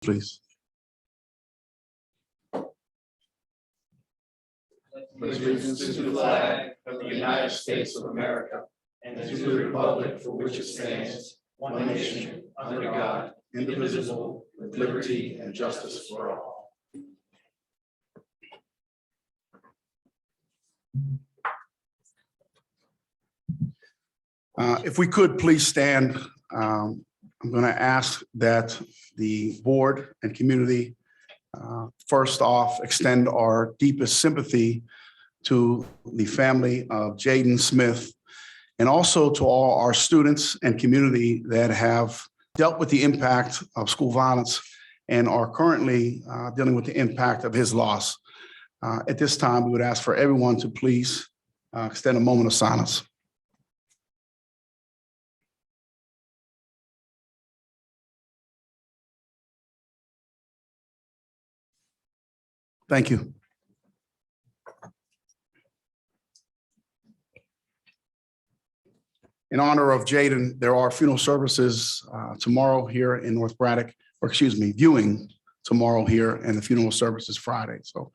please. Allegiance to the flag of the United States of America and to the republic for which it stands, one nation, under God, indivisible, with liberty and justice for all. If we could please stand, I'm going to ask that the board and community first off extend our deepest sympathy to the family of Jaden Smith and also to all our students and community that have dealt with the impact of school violence and are currently dealing with the impact of his loss. At this time, we would ask for everyone to please extend a moment of silence. Thank you. In honor of Jaden, there are funeral services tomorrow here in North Braddock, or excuse me, viewing tomorrow here, and the funeral service is Friday. So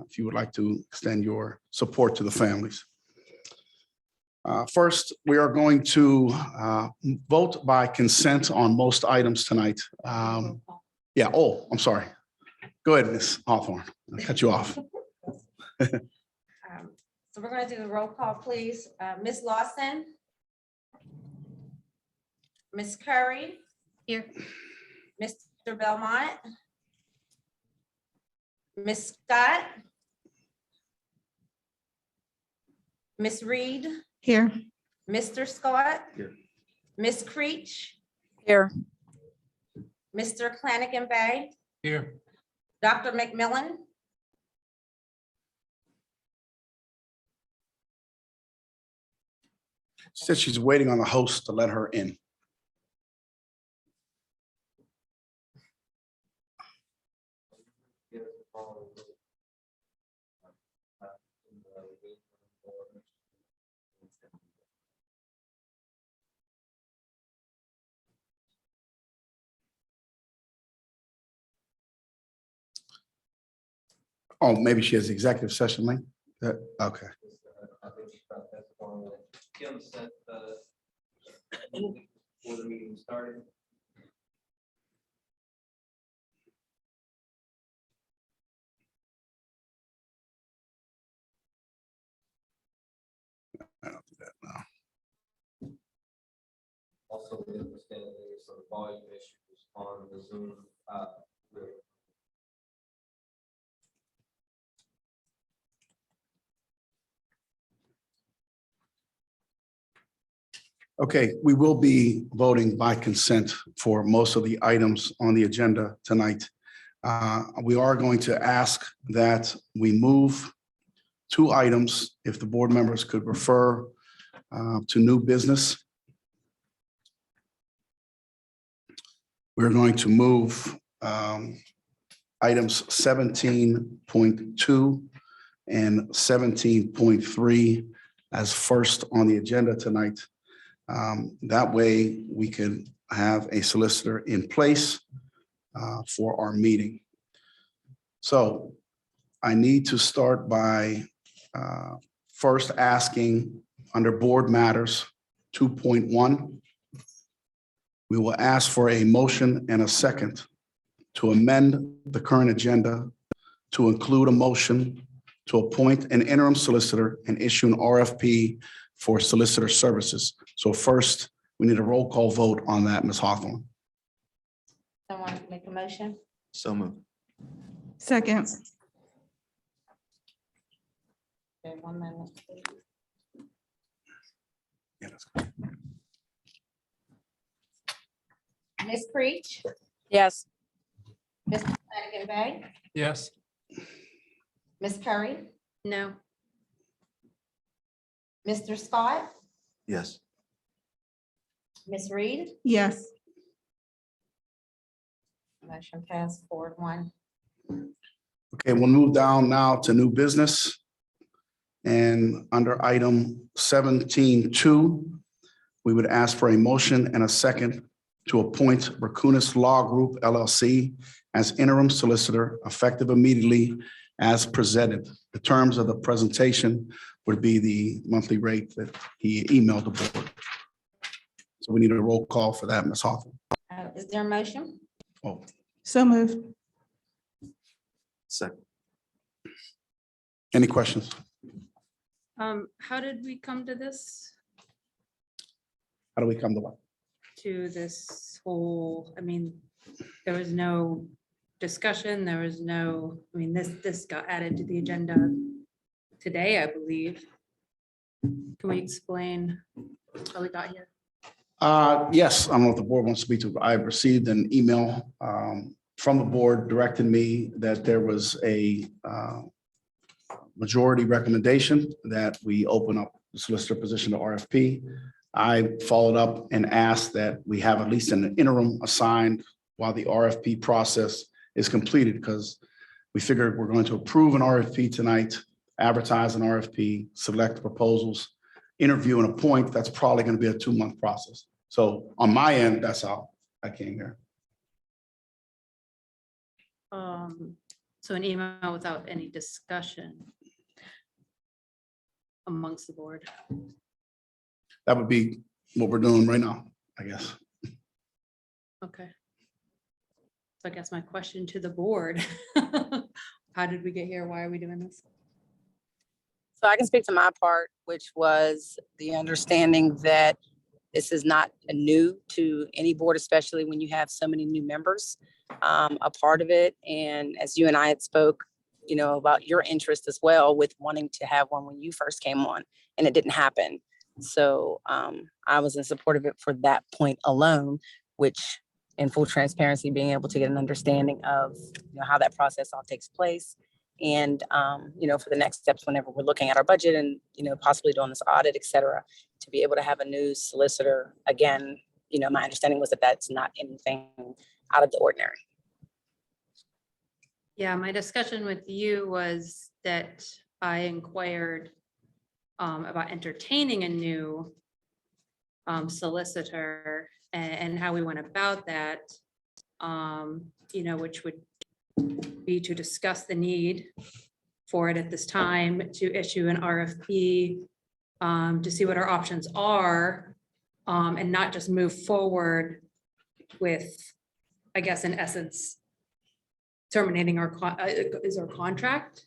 if you would like to extend your support to the families. First, we are going to vote by consent on most items tonight. Yeah, oh, I'm sorry. Go ahead, Ms. Hawthorne. I'll cut you off. So we're going to do the roll call, please. Ms. Lawson. Ms. Curry. Here. Mr. Belmont. Ms. Scott. Ms. Reed. Here. Mr. Scott. Here. Ms. Creech. Here. Mr. Flanagan Bay. Here. Dr. McMillan. Says she's waiting on the host to let her in. Oh, maybe she has executive session link. Okay. Kim sent before the meeting started. I don't do that now. Also, we understand there's some volume issues on the Zoom. Okay, we will be voting by consent for most of the items on the agenda tonight. We are going to ask that we move 2 items, if the board members could refer to new business. We're going to move items 17.2 and 17.3 as first on the agenda tonight. That way we can have a solicitor in place for our meeting. So I need to start by first asking under board matters 2.1. We will ask for a motion and a second to amend the current agenda to include a motion to appoint an interim solicitor and issue an RFP for solicitor services. So first, we need a roll call vote on that, Ms. Hawthorne. Someone make a motion? So moved. Second. Okay, 1 minute, please. Yeah, that's good. Ms. Creech. Yes. Mr. Flanagan Bay. Yes. Ms. Curry. No. Mr. Scott. Yes. Ms. Reed. Yes. Motion passed 4-1. Okay, we'll move down now to new business. And under item 17.2, we would ask for a motion and a second to appoint Racunis Law Group LLC as interim solicitor effective immediately as presented. The terms of the presentation would be the monthly rate that he emailed the board. So we need a roll call for that, Ms. Hawthorne. Is there a motion? Oh, So moved. second. Any questions? How did we come to this, How do we come to what? to this whole, I mean, there was no discussion, there was no, I mean, this got added to the agenda today, I believe. Can we explain how we got here? Yes, I don't know if the board wants to speak to, I received an email from the board directing me that there was a majority recommendation that we open up the solicitor position to RFP. I followed up and asked that we have at least an interim assigned while the RFP process is completed, because we figured we're going to approve an RFP tonight, advertise an RFP, select proposals, interview and appoint. That's probably going to be a 2-month process. So on my end, that's how I came here. So an email without any discussion amongst the board. That would be what we're doing right now, I guess. Okay. So I guess my question to the board, how did we get here? Why are we doing this? So I can speak to my part, which was the understanding that this is not new to any board, especially when you have so many new members a part of it. And as you and I had spoke, you know, about your interest as well with wanting to have one when you first came on, and it didn't happen. So I was in support of it for that point alone, which in full transparency, being able to get an understanding of, you know, how that process all takes place. And, you know, for the next steps, whenever we're looking at our budget and, you know, possibly doing this audit, et cetera, to be able to have a new solicitor, again, you know, my understanding was that that's not anything out of the ordinary. Yeah, my discussion with you was that I inquired about entertaining a new solicitor and how we went about that, you know, which would be to discuss the need for it at this time, to issue an RFP, to see what our options are, and not just move forward with, I guess, in essence, terminating our, is our contract?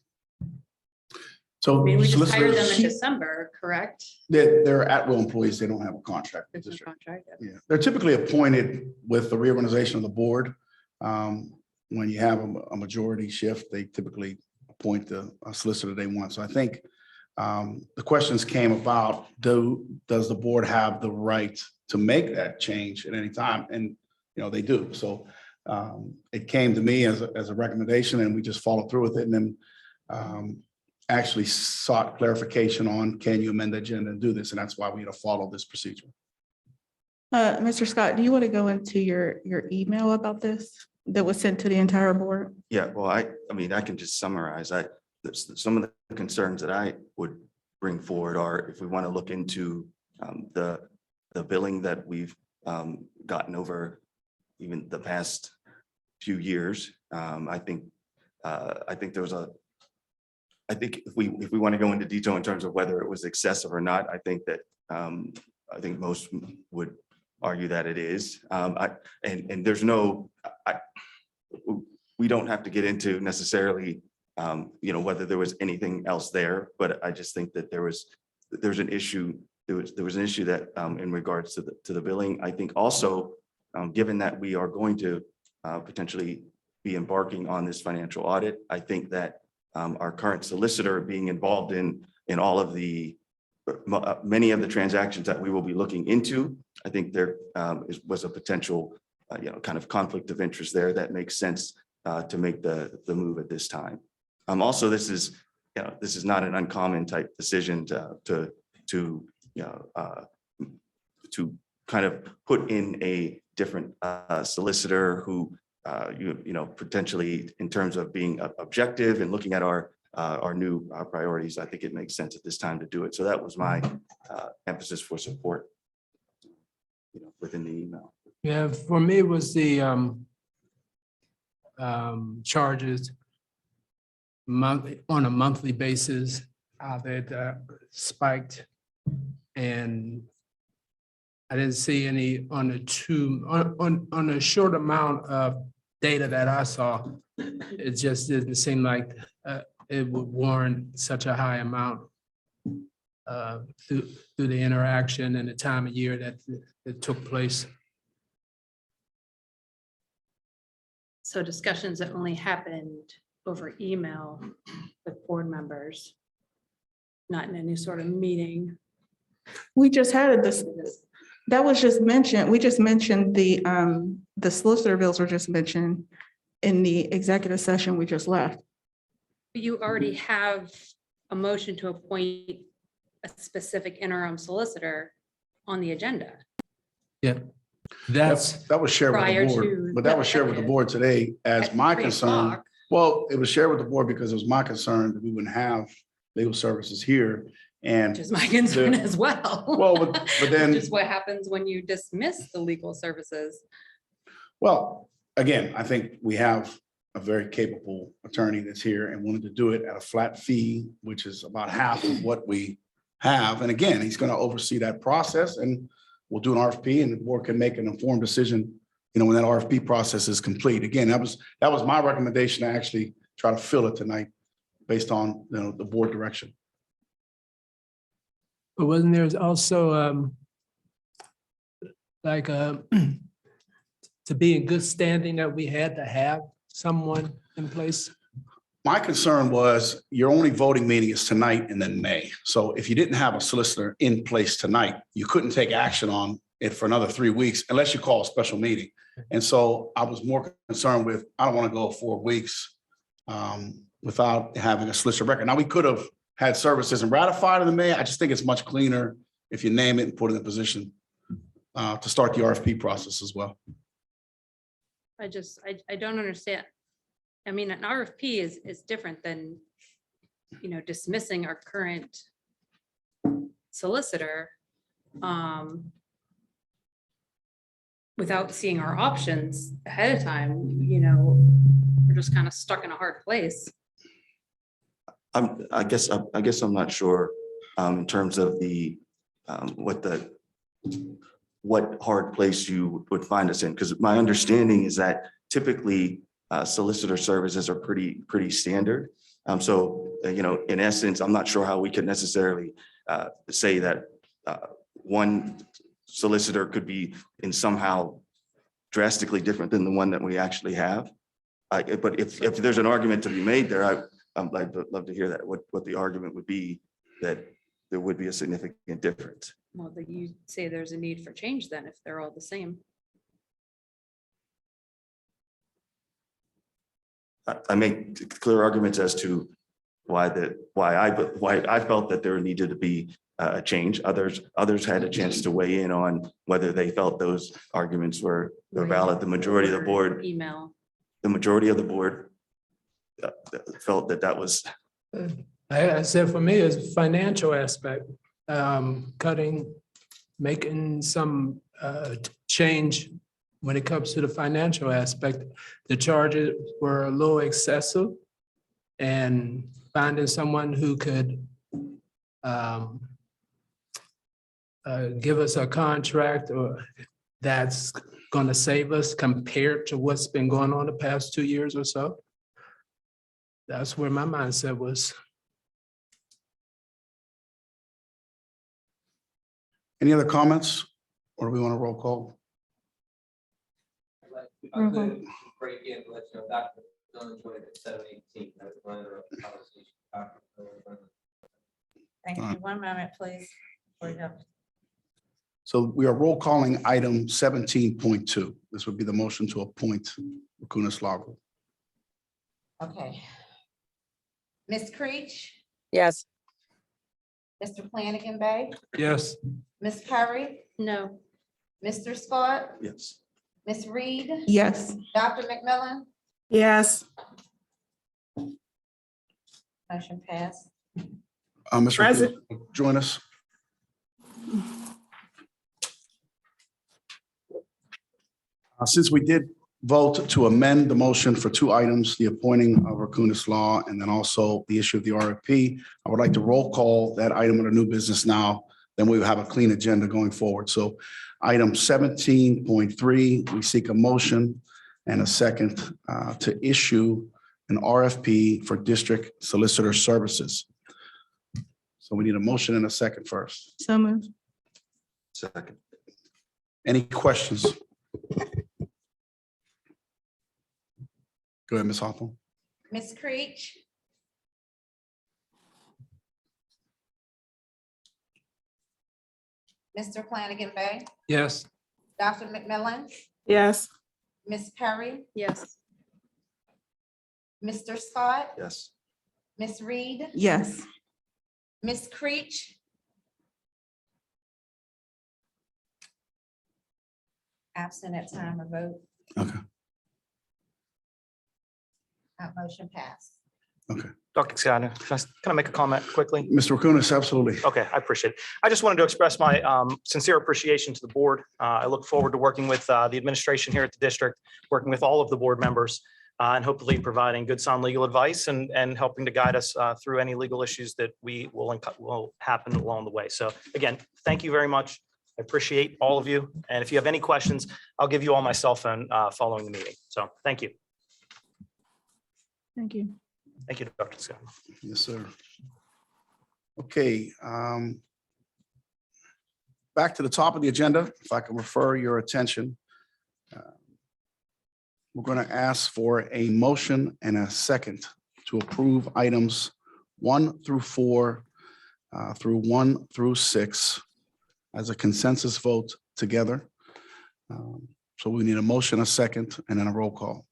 So I mean, we just hired them in solicitors, December, correct? they're at-will employees. They don't have a contract. There's no contract. Yeah, they're typically appointed with the reorganization of the board. When you have a majority shift, they typically appoint the solicitor they want. So I think the questions came about, does the board have the right to make that change at any time? And, you know, they do. So it came to me as a recommendation, and we just followed through with it. And then actually sought clarification on, can you amend the agenda and do this? And that's why we had to follow this procedure. Mr. Scott, do you want to go into your email about this that was sent to the entire board? Yeah, well, I mean, I can just summarize. Some of the concerns that I would bring forward are, if we want to look into the billing that we've gotten over even the past few years, I think if we want to go into detail in terms of whether it was excessive or not, I think most would argue that it is. And there's no, we don't have to get into necessarily, you know, whether there was anything else there, but I just think that there's an issue. There was an issue that in regards to the billing. I think also, given that we are going to potentially be embarking on this financial audit, I think that our current solicitor being involved in all of the many of the transactions that we will be looking into, I think there was a potential, you know, kind of conflict of interest there that makes sense to make the move at this time. Also, this is not an uncommon type decision to kind of put in a different solicitor who you know, potentially in terms of being objective and looking at our new priorities. I think it makes sense at this time to do it. So that was my emphasis for support, you know, within the email. Yeah, for me, it was the charges on a monthly basis, how that spiked. And I didn't see any on on a short amount of data that I saw. It just didn't seem like it would warrant such a high amount through the interaction and the time of year that it took place. So discussions that only happened over email with board members, not in any sort of meeting. We just had this, that was just mentioned, we just mentioned the solicitor bills were just mentioned in the executive session we just left. You already have a motion to appoint a specific interim solicitor on the agenda. Yeah, that's, That was shared with Prior the board, to but that was shared with the board today as At my 3 concern. o'clock. Well, it was shared with the board because it was my concern that we wouldn't have legal services here. And Which is my concern as well. Well, but then- Which is what happens when you dismiss the legal services. well, again, I think we have a very capable attorney that's here and wanted to do it at a flat fee, which is about half of what we have. And again, he's going to oversee that process and we'll do an RFP and the board can make an informed decision, when that RFP process is complete. Again, that was my recommendation to actually try to fill it tonight based on, the board direction. but wasn't there also like to be in good standing that we had to have someone in place? My concern was your only voting meeting is tonight and then May. So if you didn't have a solicitor in place tonight, you couldn't take action on it for another 3 weeks unless you call a special meeting. And so I was more concerned with, I don't want to go 4 weeks without having a solicitor record. Now, we could have had services and ratified in May. I just think it's much cleaner if you name it and put it in a position to start the RFP process as well. I don't understand. I mean, an RFP is different than, dismissing our current solicitor without seeing our options ahead of time, we're just kind of stuck in a hard place. I guess I'm not sure in terms of the what hard place you would find us in, because my understanding is that typically solicitor services are pretty standard. So in essence, I'm not sure how we could necessarily say that one solicitor could be in somehow drastically different than the one that we actually have. But if there's an argument to be made there, I'd love to hear that, what the argument would be that there would be a significant difference. Well, that you say there's a need for change then if they're all the same. I make clear arguments as to why I felt that there needed to be a change. Others had a chance to weigh in on whether they felt those arguments were valid. The majority of the board, Email. the majority of the board felt that was. I said, for me, it's financial aspect, making some change when it comes to the financial aspect. The charges were a little excessive, and finding someone who could give us a contract or that's going to save us compared to what's been going on the past 2 years or so. That's where my mindset was. Any other comments? Or do we want a roll call? I could break in, let you know, Dr. Dillon joined at 7:18. I was running a conversation. Thank you. 1 moment, please. before we go. So we are roll calling item 17.2. This would be the motion to appoint Rakunas Lago. Okay. Ms. Creech, Yes. Mr. Flanagan Bay, Yes. Ms. Curry, No. Mr. Scott, Yes. Ms. Reed, Yes. Dr. McMillan, Yes. motion passed. Mr. Present. Rakunas, join us. Since we did vote to amend the motion for two items, the appointing of Rakunas Law and then also the issue of the RFP, I would like to roll call that item under new business now. Then we will have a clean agenda going forward. So item 17.3, we seek a motion and a second to issue an RFP for district solicitor services. So we need a motion and a second first. So moved. Second. Any questions? Go ahead, Ms. Hawthorne. Ms. Creech, Mr. Flanagan Bay, Yes. Dr. McMillan, Yes. Ms. Perry, Yes. Mr. Scott, Yes. Ms. Reed, Yes. Ms. Creech. Absent at time of vote. Okay. That motion passed. Dr. Scott, can I make a comment quickly? Mr. Rakunas, absolutely. Okay, I appreciate it. I just wanted to express my sincere appreciation to the board. I look forward to working with the administration here at the district, working with all of the board members, and hopefully providing good sound legal advice and helping to guide us through any legal issues that will happen along the way. So again, thank you very much. I appreciate all of you. And if you have any questions, I'll give you all my cell phone following the meeting. So thank you. Thank you. Thank you, Dr. Scott. Yes, sir. Okay. Back to the top of the agenda, if I can refer your attention. We're going to ask for a motion and a second to approve items 1 through 4 through 1 through 6 as a consensus vote together. So we need a motion, a second, and then a roll call.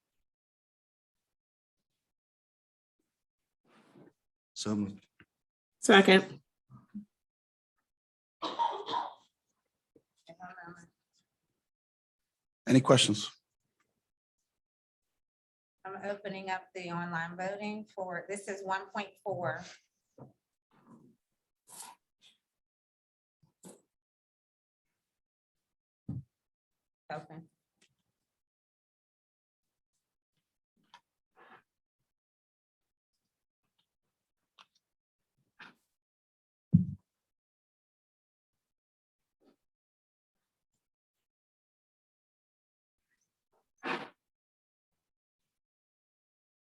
So moved. Second. Any questions? I'm opening up the online voting for, this is 1.4. Open.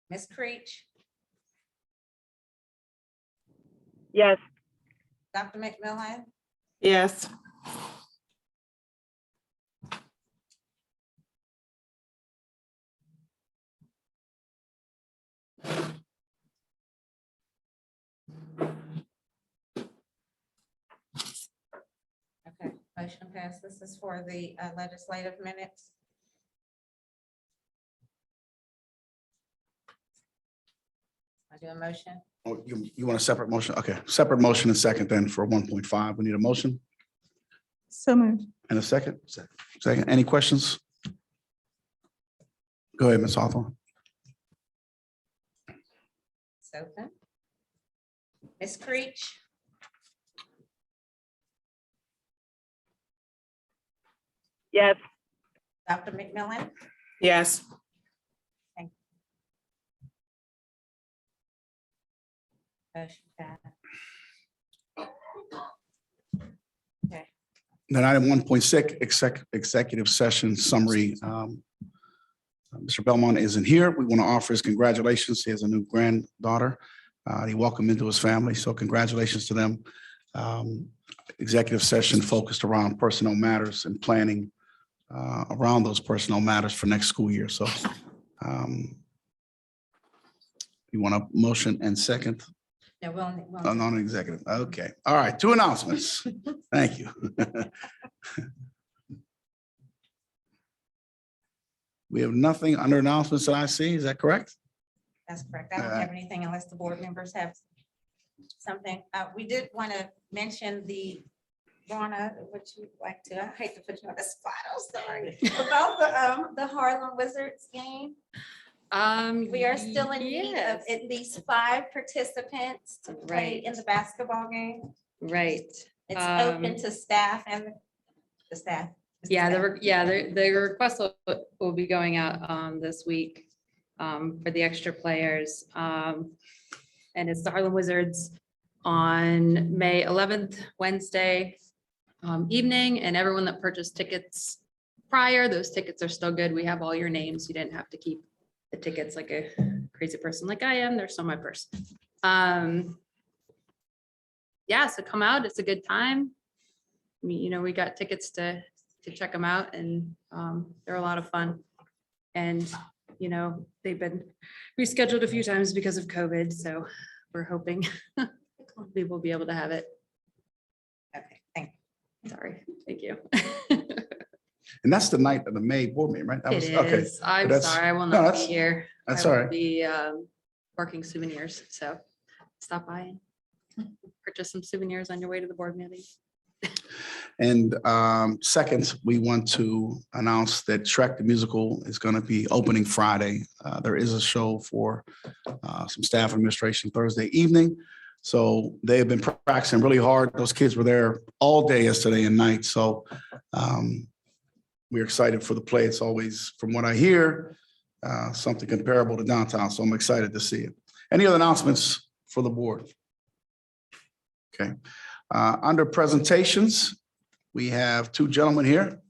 Ms. Creech, Yes. Dr. McMillan, Yes. okay, motion passed. This is for the legislative minutes. I do a motion. Oh, you want a separate motion? Okay, separate motion and second then for 1.5. We need a motion So moved. and a second. Second. Any questions? Go ahead, Ms. Hawthorne. It's open. Ms. Creech, Yes. Dr. McMillan, Yes. motion passed. Then item 1.6, executive session summary. Mr. Belmont isn't here. We want to offer his congratulations. He has a new granddaughter. He welcomed into his family, so congratulations to them. Executive session focused around personnel matters and planning around those personnel matters for next school year. So you want a motion and second? No, Non-executive. Okay. All right. 2 announcements. Thank you. We have nothing under announcements that I see. Is that correct? that's correct. I don't have anything unless the board members have something. We did want to mention the, Donna, would you like to, I hate to put you on the spot, I'm sorry, about the Harlem Wizards game. We are still in need of yes. at least 5 participants to play in the basketball game. Right. It's open to staff and the staff. Yeah, the request will be going out this week for the extra players. And it's the Harlem Wizards on May 11th, Wednesday evening, and everyone that purchased tickets prior, those tickets are still good. We have all your names. You didn't have to keep the tickets like a crazy person like I am. They're still my purse. Yeah, so come out. It's a good time. We got tickets to check them out, and they're a lot of fun. And, they've been rescheduled a few times because of COVID, so we're hoping people will be able to have it. Okay, thank Sorry, thank you. And that's the night of the May board meeting, right? That was It okay. is. I'm that's- sorry, I will no, not be that's- here. that's I will all right. Be working souvenirs, so stop by and purchase some souvenirs on your way to the board meeting. And second, we want to announce that Shrek the Musical is going to be opening Friday. There is a show for some staff administration Thursday evening. So they have been practicing really hard. Those kids were there all day yesterday and night. So we're excited for the play. It's always, from what I hear, something comparable to downtown. So I'm excited to see it. Any other announcements for the board? Okay. Under presentations, we have two gentlemen here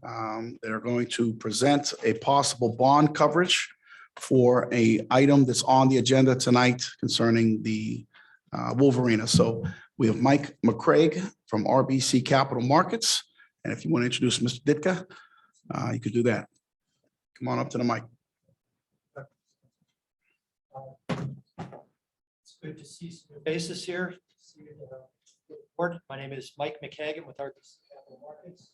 that are going to present a possible bond coverage for a item that's on the agenda tonight concerning the Wolverina. So we have Mike McCraig from RBC Capital Markets. And if you want to introduce Mr. Ditka, you could do that. Come on up to the mic. It's good to see some faces here. My name is Mike McKagan with RBC Capital Markets.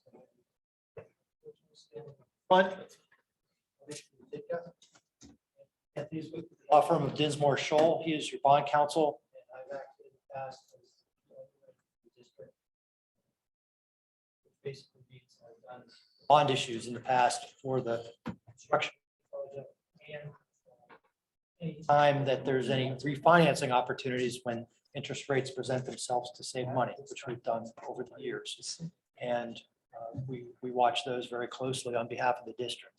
Front. Anthony's with the law firm of Dinsmore Shoal. He is your bond counsel. And I've acted in the past as the district. Which basically means I've done bond issues in the past for the construction project and anytime that there's any refinancing opportunities when interest rates present themselves to save money, which we've done over the years. And we watch those very closely on behalf of the district.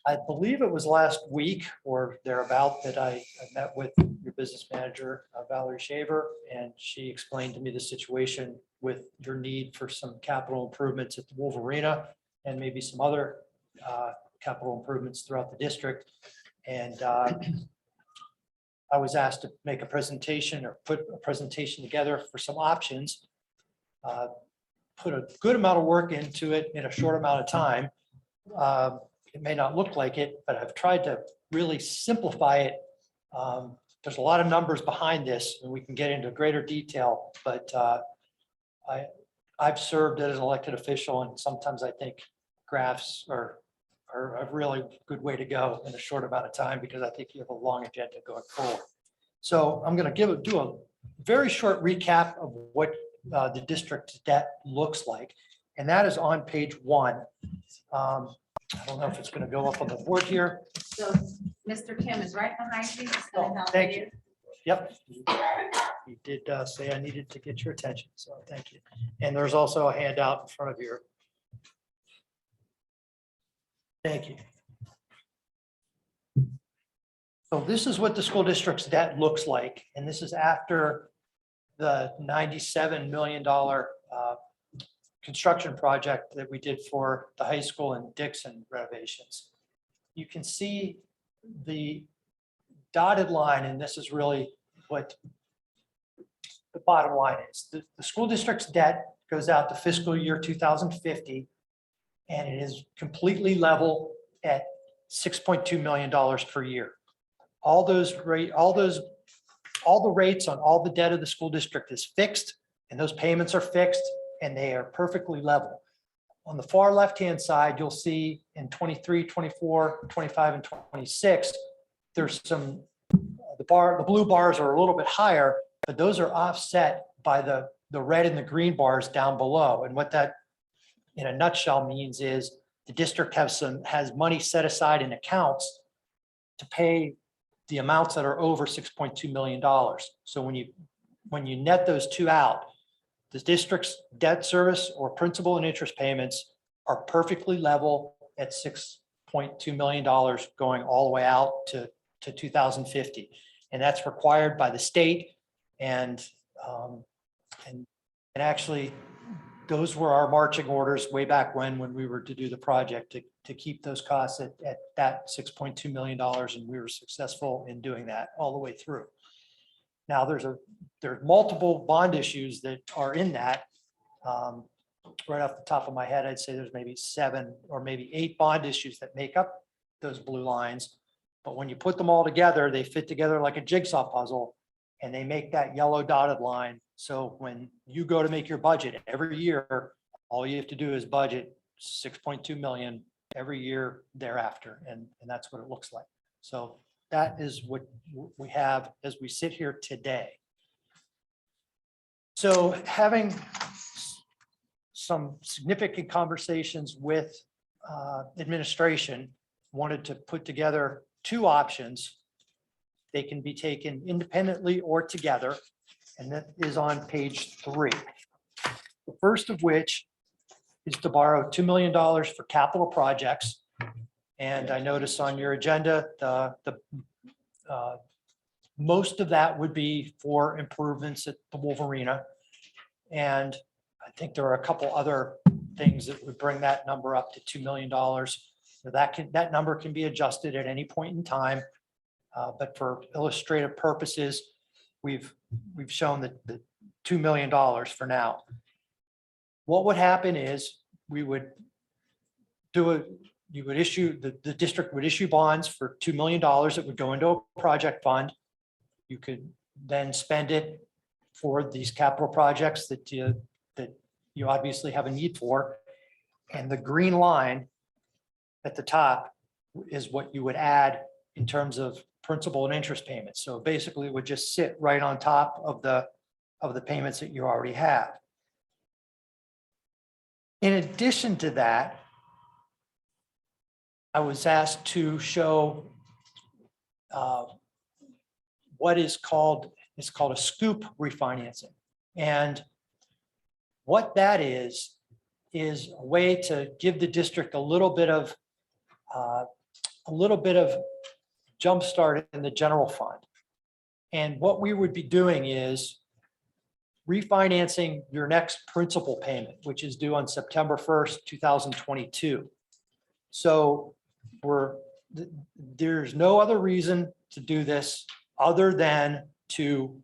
I believe it was last week or thereabout that I met with your business manager, Valerie Shaver, and she explained to me the situation with your need for some capital improvements at the Wolverina and maybe some other capital improvements throughout the district. And I was asked to make a presentation or put a presentation together for some options. Put a good amount of work into it in a short amount of time. It may not look like it, but I've tried to really simplify it. There's a lot of numbers behind this and we can get into greater detail, but I've served as an elected official and sometimes I think graphs are a really good way to go in a short amount of time because I think you have a long agenda going forward. So I'm going to do a very short recap of what the district's debt looks like. And that is on page 1. I don't know if it's going to go up on the board here. So Mr. Kim is right behind you. He's gonna help Thank you. Yep. You did say I needed to get your attention, so thank you. And there's also a handout in front of you. Thank you. So this is what the school district's debt looks like, and this is after the $97 million construction project that we did for the high school and Dixon renovations. You can see the dotted line, and this is really what the bottom line is. The school district's debt goes out to fiscal year 2050, and it is completely level at $6.2 million per year. All the rates on all the debt of the school district is fixed, and those payments are fixed, and they are perfectly level. On the far left-hand side, you'll see in 23, 24, 25, and 26, there's some, the blue bars are a little bit higher, but those are offset by the red and the green bars down below. And what that, in a nutshell, means is the district has money set aside in accounts to pay the amounts that are over $6.2 million. So when you net those two out, the district's debt service or principal and interest payments are perfectly level at $6.2 million going all the way out to 2050. And that's required by the state. And actually, those were our marching orders way back when we were to do the project, to keep those costs at that $6.2 million. And we were successful in doing that all the way through. Now, there's multiple bond issues that are in that. Right off the top of my head, I'd say there's maybe 7 or maybe 8 bond issues that make up those blue lines. But when you put them all together, they fit together like a jigsaw puzzle, and they make that yellow dotted line. So when you go to make your budget every year, all you have to do is budget 6.2 million every year thereafter. And that's what it looks like. So that is what we have as we sit here today. So having some significant conversations with administration, wanted to put together 2 options. They can be taken independently or together, and that is on page 3. The first of which is to borrow $2 million for capital projects. And I notice on your agenda, most of that would be for improvements at the Wolverina. And I think there are a couple other things that would bring that number up to $2 million. So that number can be adjusted at any point in time. But for illustrative purposes, we've shown the $2 million for now. What would happen is we would issue, the district would issue bonds for $2 million that would go into a project fund. You could then spend it for these capital projects that you obviously have a need for. And the green line at the top is what you would add in terms of principal and interest payments. So basically it would just sit right on top of the payments that you already have. In addition to that, I was asked to show what is called a scoop refinancing. And what that is a way to give the district a little bit of jump start in the general fund. And what we would be doing is refinancing your next principal payment, which is due on September 1st, 2022. So there's no other reason to do this other than to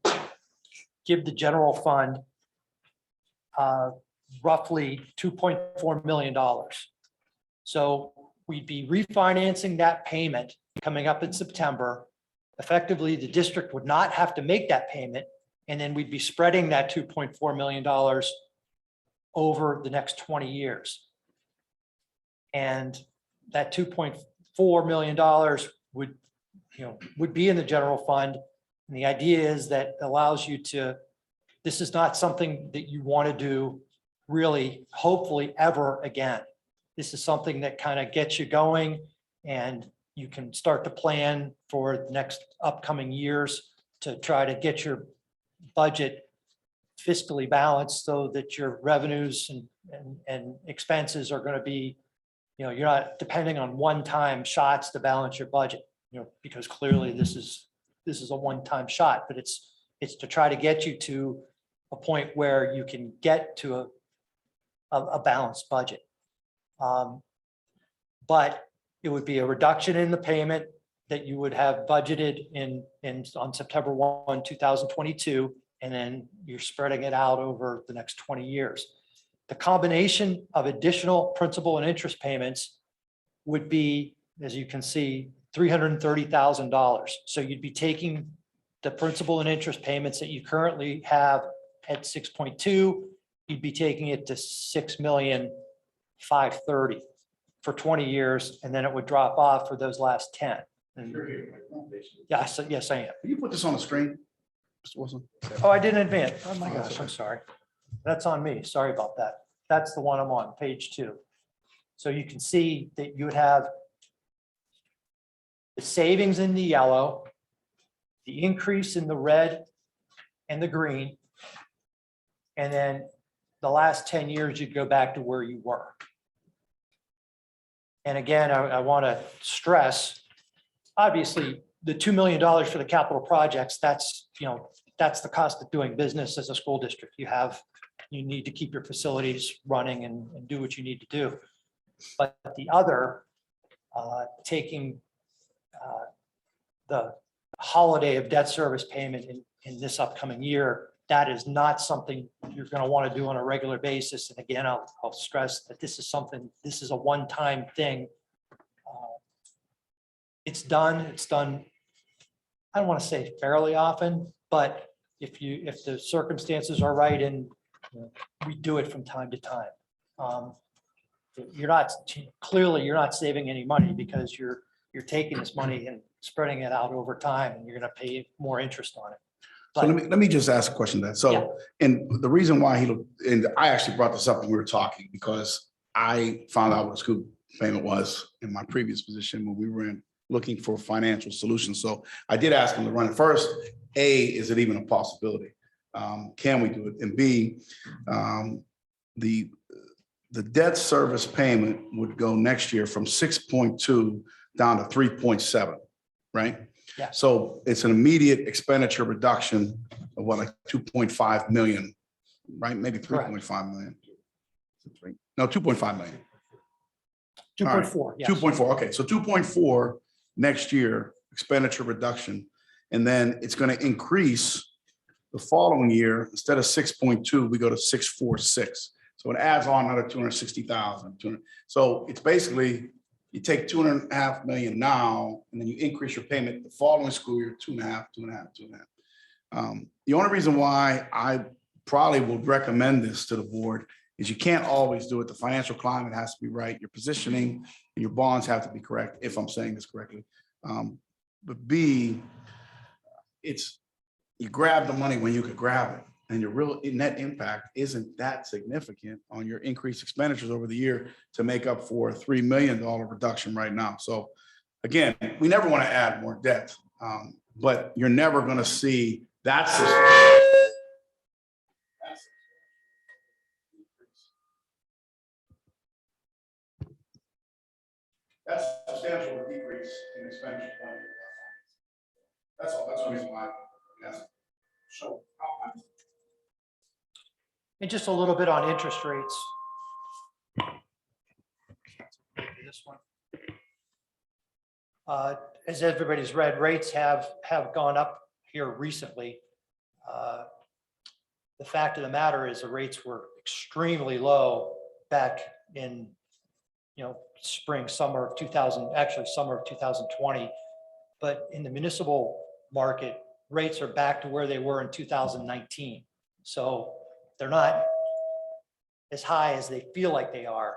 give the general fund roughly $2.4 million. So we'd be refinancing that payment coming up in September. Effectively, the district would not have to make that payment, and then we'd be spreading that $2.4 million over the next 20 years. And that $2.4 million would be in the general fund. And the idea is that allows you to, this is not something that you want to do really, hopefully ever again. This is something that kind of gets you going, and you can start to plan for the next upcoming years to try to get your budget fiscally balanced so that your revenues and expenses are going to be, you're not depending on one-time shots to balance your budget, because clearly this is a one-time shot, but it's to try to get you to a point where you can get to a balanced budget. But it would be a reduction in the payment that you would have budgeted on September 1, 2022, and then you're spreading it out over the next 20 years. The combination of additional principal and interest payments would be, as you can see, $330,000. So you'd be taking the principal and interest payments that you currently have at 6.2, you'd be taking it to 6,530,000 for 20 years, and then it would drop off for those last 10. And yes, I am. Can you put this on the screen, Mr. Wilson? Oh, I didn't advance. Oh my gosh, I'm sorry. That's on me. Sorry about that. That's the one I'm on, page 2. So you can see that you would have the savings in the yellow, the increase in the red and the green, And then the last 10 years, you'd go back to where you were. And again, I want to stress, obviously, the $2 million for the capital projects, that's, that's the cost of doing business as a school district. You need to keep your facilities running and do what you need to do. But the other, taking the holiday of debt service payment in this upcoming year, that is not something you're going to want to do on a regular basis. And again, I'll stress that this is a one-time thing. It's done, I don't want to say fairly often, but if the circumstances are right and we do it from time to time. Clearly you're not saving any money because you're taking this money and spreading it out over time and you're going to pay more interest on it. So let me just ask a question then. Yeah. So, and the reason why and I actually brought this up when we were talking because I found out what a school payment was in my previous position when we were looking for financial solutions. So I did ask him to run it first. A, is it even a possibility? Can we do it? And B, the debt service payment would go next year from 6.2 down to 3.7, right? Yeah. So it's an immediate expenditure reduction of what, like 2.5 million, right? Maybe Correct. 3.5 million. No, 2.5 million. 2.4, yes. 2.4, okay, so 2.4 next year, expenditure reduction. And then it's going to increase the following year, instead of 6.2, we go to 646. So it adds on another 260,000. So it's basically, you take 2.5 million now, and then you increase your payment the following school year, 2.5. The only reason why I probably would recommend this to the board is you can't always do it. The financial climate has to be right. Your positioning and your bonds have to be correct, if I'm saying this correctly. But B, you grab the money when you could grab it, and your real net impact isn't that significant on your increased expenditures over the year to make up for a $3 million reduction right now. So again, we never want to add more debt, but you're never going to see that system. That's a substantial decrease in expenditure. That's all. That's the reason why. Yes. So. And just a little bit on interest rates. This one. As everybody's read, rates have gone up here recently. The fact of the matter is the rates were extremely low back in, summer of 2020. But in the municipal market, rates are back to where they were in 2019. So they're not as high as they feel like they are.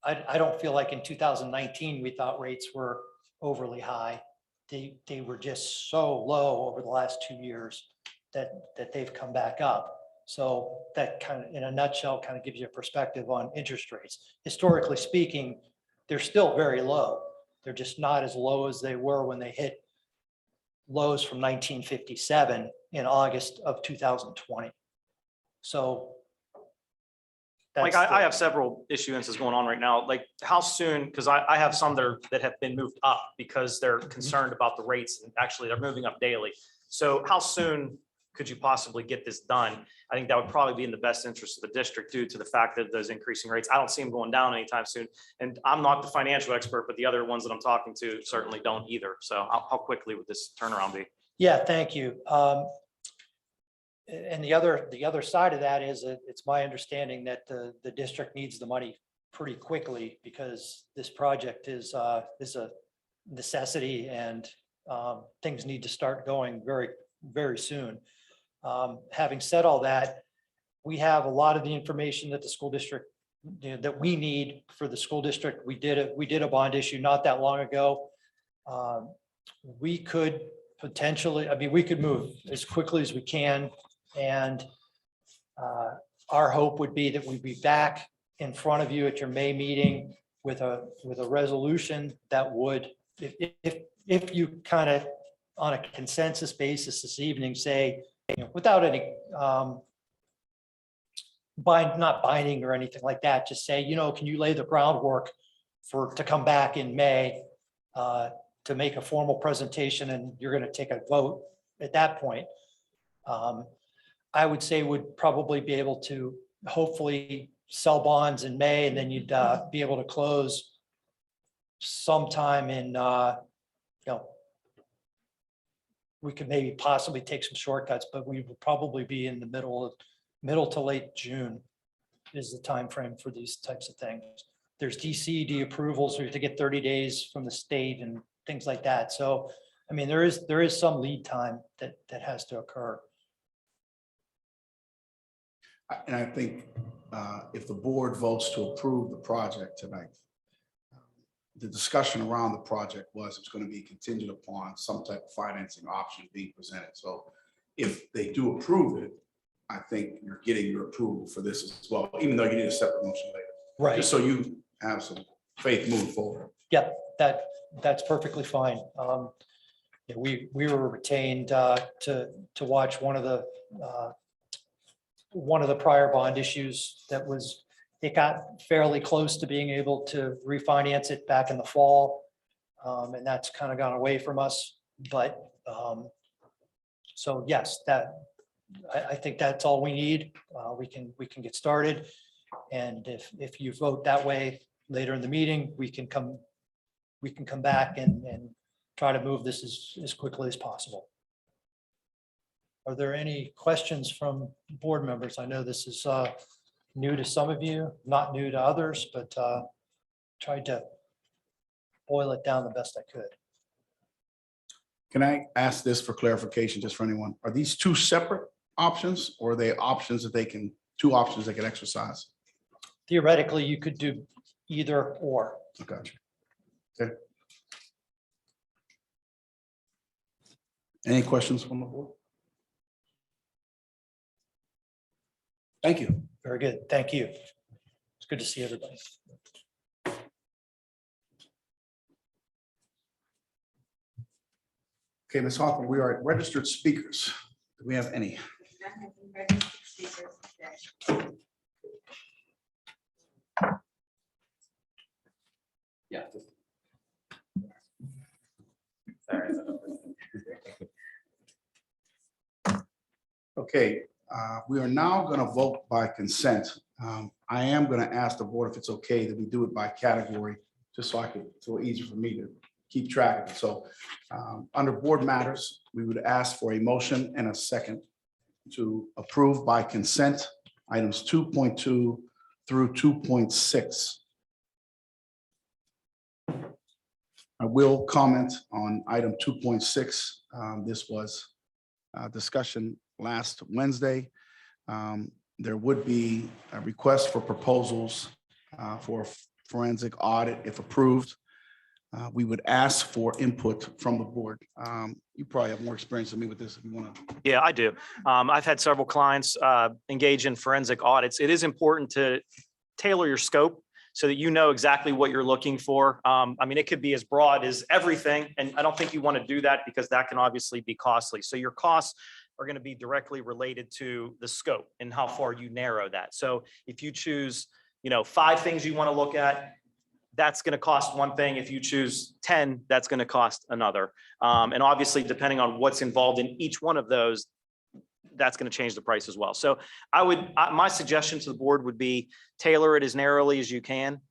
I don't feel like in 2019, we thought rates were overly high. They were just so low over the last 2 years that they've come back up. So that kind of, in a nutshell, kind of gives you a perspective on interest rates. Historically speaking, they're still very low. They're just not as low as they were when they hit lows from 1957 in August of 2020. So. Like that's I have several issuances going on right now. Like how soon, because I have some that have been moved up because they're concerned about the rates, and actually they're moving up daily. So how soon could you possibly get this done? I think that would probably be in the best interest of the district due to the fact that those increasing rates, I don't see them going down anytime soon. And I'm not the financial expert, but the other ones that I'm talking to certainly don't either. So how quickly would this turnaround be? Yeah, thank you. And the other side of that is it's my understanding that the district needs the money pretty quickly because this project is a necessity and things need to start going very, very soon. Having said all that, we have a lot of the information that the school district, that we need for the school district. We did a bond issue not that long ago. We could potentially, we could move as quickly as we can. And our hope would be that we'd be back in front of you at your May meeting with a resolution that would, if you kind of on a consensus basis this evening say, without any not binding or anything like that, just say, can you lay the groundwork to come back in May to make a formal presentation, and you're going to take a vote at that point. I would say would probably be able to hopefully sell bonds in May, and then you'd be able to close sometime in, we could maybe possibly take some shortcuts, but we would probably be in the middle to late June is the time frame for these types of things. There's DCD approvals, we have to get 30 days from the state and things like that. So, I mean, there is some lead time that has to occur. And I think if the board votes to approve the project tonight, the discussion around the project was it's going to be contingent upon some type of financing option being presented. So if they do approve it, I think you're getting your approval for this as well, even though you need a separate motion later. Right. Just so you have some faith moving forward. Yep, that's perfectly fine. Yeah, we were retained to watch one of the prior bond issues it got fairly close to being able to refinance it back in the fall. And that's kind of gone away from us, but so yes, I think that's all we need. We can get started. And if you vote that way later in the meeting, we can come back and try to move this as quickly as possible. Are there any questions from board members? I know this is new to some of you, not new to others, but tried to boil it down the best I could. Can I ask this for clarification, just for anyone? Are these two separate options, or are they options that two options they can exercise? Theoretically, you could do either or. Okay. Okay. Any questions from the board? Thank you. Very good. Thank you. It's good to see everybody. Okay, Ms. Hoffman, we are at registered speakers. Do we have any? Yeah. Okay, we are now going to vote by consent. I am going to ask the board if it's okay that we do it by category, just so it's easier for me to keep track of it. So under board matters, we would ask for a motion and a second to approve by consent items 2.2 through 2.6. I will comment on item 2.6. This was discussion last Wednesday. There would be a request for proposals for forensic audit if approved. We would ask for input from the board. You probably have more experience than me with this if you want to. Yeah, I do. I've had several clients engage in forensic audits. It is important to tailor your scope so that you know exactly what you're looking for. I mean, it could be as broad as everything, and I don't think you want to do that because that can obviously be costly. So your costs are going to be directly related to the scope and how far you narrow that. So if you choose, 5 things you want to look at, that's going to cost one thing. If you choose 10, that's going to cost another. And obviously, depending on what's involved in each one of those, that's going to change the price as well. So my suggestion to the board would be tailor it as narrowly as you can.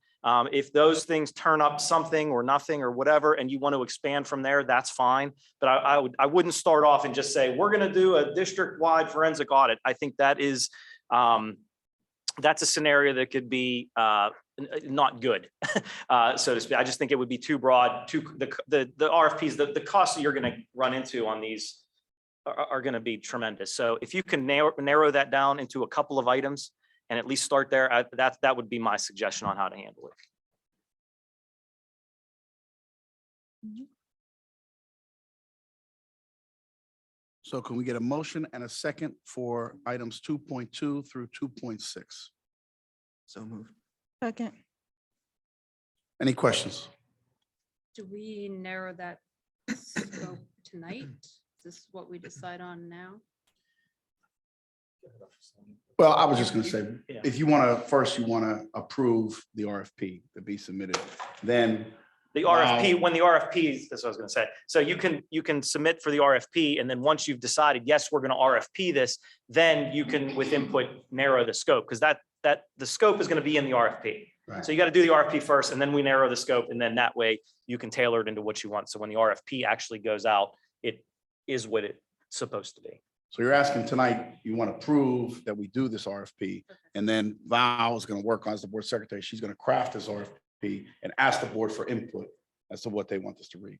If those things turn up something or nothing or whatever, and you want to expand from there, that's fine. But I wouldn't start off and just say, we're going to do a district-wide forensic audit. I think that is, that's a scenario that could be not good, so to speak. I just think it would be too broad. The RFPs, the costs that you're going to run into on these are going to be tremendous. So if you can narrow that down into a couple of items and at least start there, that would be my suggestion on how to handle it. So can we get a motion and a second for items 2.2 through 2.6? So moved. Second. Any questions? Do we narrow that scope tonight? Is this what we decide on now? Well, I was just gonna say, Yeah. if you wanna, first you wanna approve the RFP to be submitted, then The Wow. RFP, when the RFP, that's what I was gonna say. So you can submit for the RFP, and then once you've decided, yes, we're gonna RFP this, then you can with input narrow the scope, because the scope is gonna be in the RFP. Right. So you gotta do the RFP first, and then we narrow the scope, and then that way you can tailor it into what you want. So when the RFP actually goes out, it is what it's supposed to be. So you're asking tonight, you want to prove that we do this RFP, and then Val is going to work on as the board secretary. She's going to craft this RFP and ask the board for input as to what they want us to read.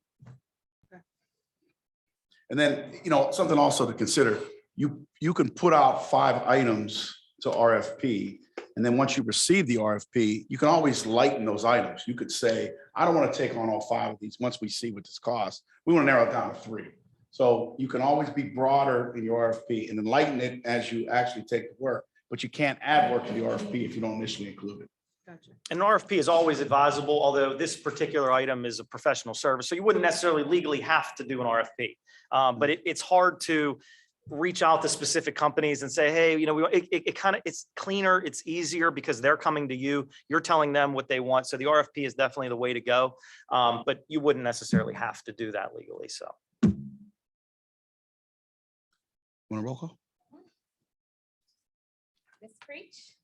And then, something also to consider, you can put out 5 items to RFP, and then once you receive the RFP, you can always lighten those items. You could say, I don't want to take on all 5 of these. Once we see what this costs, we want to narrow it down to 3. So you can always be broader in your RFP and then lighten it as you actually take the work, but you can't add work to the RFP if you don't initially include it. Gotcha. An RFP is always advisable, although this particular item is a professional service, so you wouldn't necessarily legally have to do an RFP. But it's hard to reach out to specific companies and say, hey, it's cleaner, it's easier because they're coming to you, you're telling them what they want. So the RFP is definitely the way to go. But you wouldn't necessarily have to do that legally, so. Want a roll call? Ms. Creech?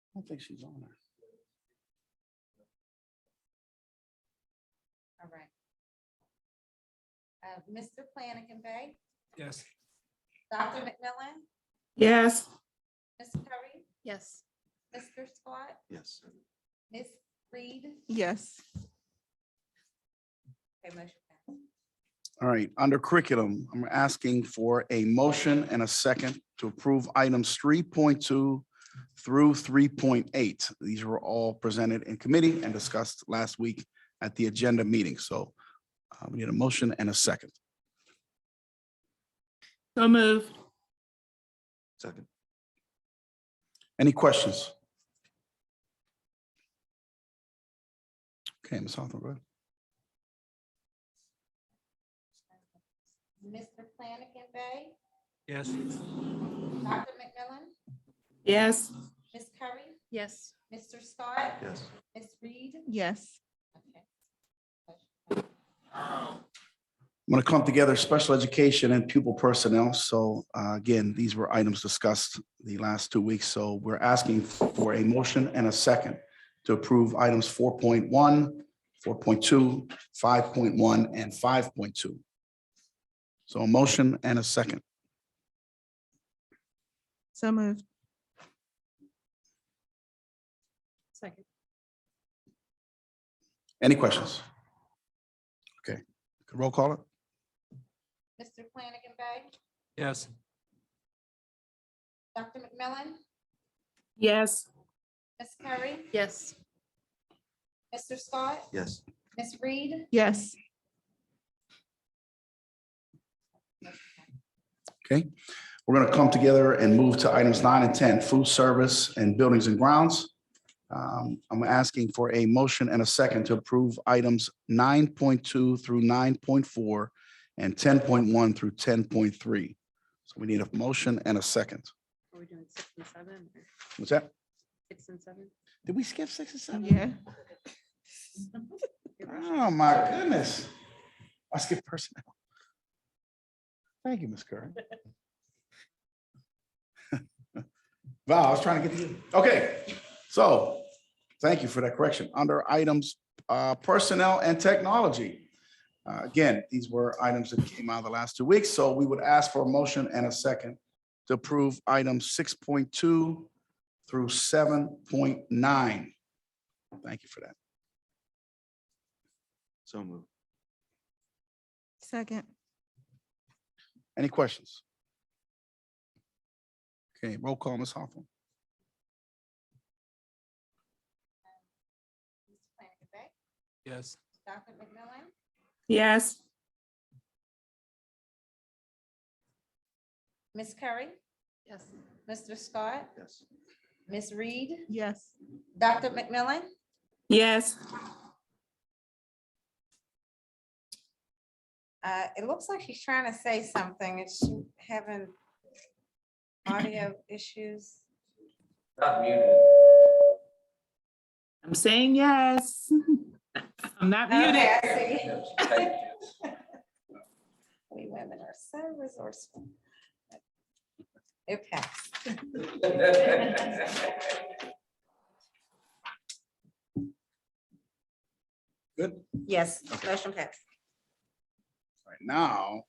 I don't think she's on there. All right. Mr. Flanagan Bay, Yes. Dr. McMillan, Yes. Ms. Curry, Yes. Mr. Scott, Yes. Ms. Reed. Yes. Okay, motion passed. All right, under curriculum, I'm asking for a motion and a second to approve items 3.2 through 3.8. These were all presented in committee and discussed last week at the agenda meeting. So we need a motion and a second. So move. Second. Any questions? Okay, Ms. Hawthorne, go ahead. Mr. Flanagan Bay, Yes. Dr. McMillan, Yes. Ms. Curry, Yes. Mr. Scott, Yes. Ms. Reed. Yes. Okay. I'm going to clump together special education and pupil personnel. So again, these were items discussed the last 2 weeks. So we're asking for a motion and a second to approve items 4.1, 4.2, 5.1, and 5.2. So a motion and a second. So moved. Second. Any questions? Okay, roll call it. Mr. Flanagan Bay, Yes. Dr. McMillan, Yes. Ms. Curry, Yes. Mr. Scott, Yes. Ms. Reed. Yes. Okay, we're going to come together and move to items 9 and 10, food service and buildings and grounds. I'm asking for a motion and a second to approve items 9.2 through 9.4 and 10.1 through 10.3. So we need a motion and a second. Are we doing 6 and 7? Or What's that? 6 and 7? Did we skip 6 and 7? Yeah. Oh, my goodness. I skipped personnel. Thank you, Ms. Curry. Val, I was trying to get to you. Okay, so thank you for that correction. Under items, personnel and technology. Again, these were items that came out of the last 2 weeks, so we would ask for a motion and a second to approve items 6.2 through 7.9. Thank you for that. So moved. Second. Any questions? Okay, roll call, Ms. Hawthorne. Mr. Flanagan Bay, Yes. Dr. McMillan, Yes. Ms. Curry, Yes. Mr. Scott, Yes. Ms. Reed, Yes. Dr. McMillan, Yes. It looks like she's trying to say something. Is she having audio issues? Not muted. I'm saying yes. I'm not muted. Okay, I see. No, she typed We women are so resourceful. Okay. it. Good. Yes, motion passed. Right now.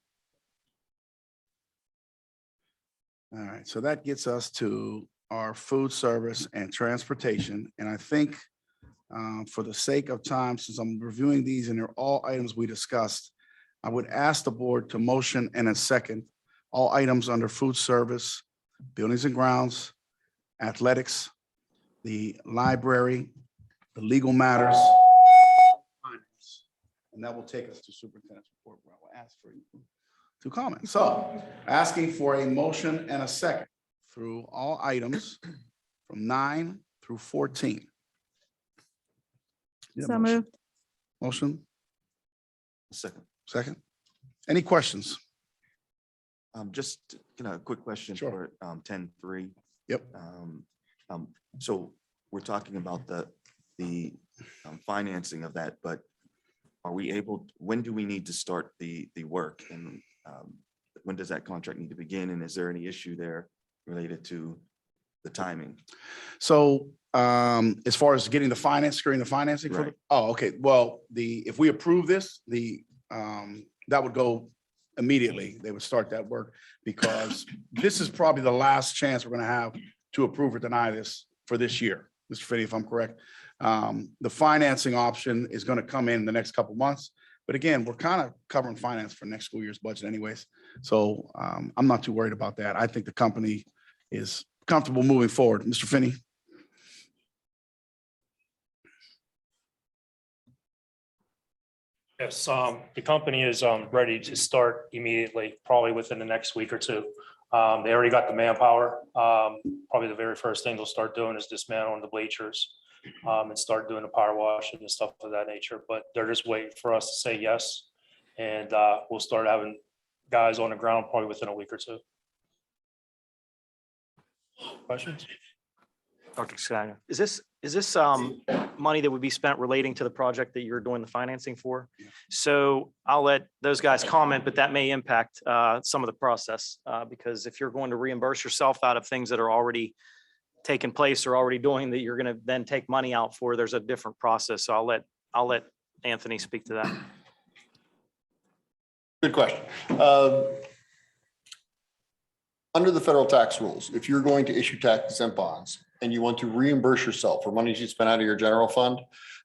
All right, so that gets us to our food service and transportation. And I think for the sake of time, since I'm reviewing these and they're all items we discussed, I would ask the board to motion and a second, all items under food service, buildings and grounds, athletics, the library, the legal matters. And that will take us to superintendent's report, where I will ask for you to comment. So asking for a motion and a second through all items from 9 through 14. Yeah, So motion. moved. Motion, Second. second. Any questions? Just, a quick question Sure. for 10-3. Yep. So we're talking about the financing of that, but are we able, when do we need to start the work? And when does that contract need to begin? And is there any issue there related to the timing? So as far as getting the finance, securing the financing for, Right. oh, okay. Well, if we approve this, that would go immediately. They would start that work because this is probably the last chance we're gonna have to approve or deny this for this year. Mr. Fitty, if I'm correct. The financing option is gonna come in the next couple months. But again, we're kind of covering finance for next school year's budget anyways. So I'm not too worried about that. I think the company is comfortable moving forward. Mr. Finney? Yes, the company is ready to start immediately, probably within the next week or two. They already got the manpower. Probably the very first thing they'll start doing is dismantling the bleachers and start doing the power washing and stuff of that nature. But they're just waiting for us to say yes. And we'll start having guys on the ground probably within a week or two. Questions? Dr. Scaglia, is this money that would be spent relating to the project that you're doing the financing for? So I'll let those guys comment, but that may impact some of the process because if you're going to reimburse yourself out of things that are already taking place or already doing that you're going to then take money out for, there's a different process. So I'll let Anthony speak to that. Good question. Under the federal tax rules, if you're going to issue tax exempt bonds and you want to reimburse yourself for money you spent out of your general fund,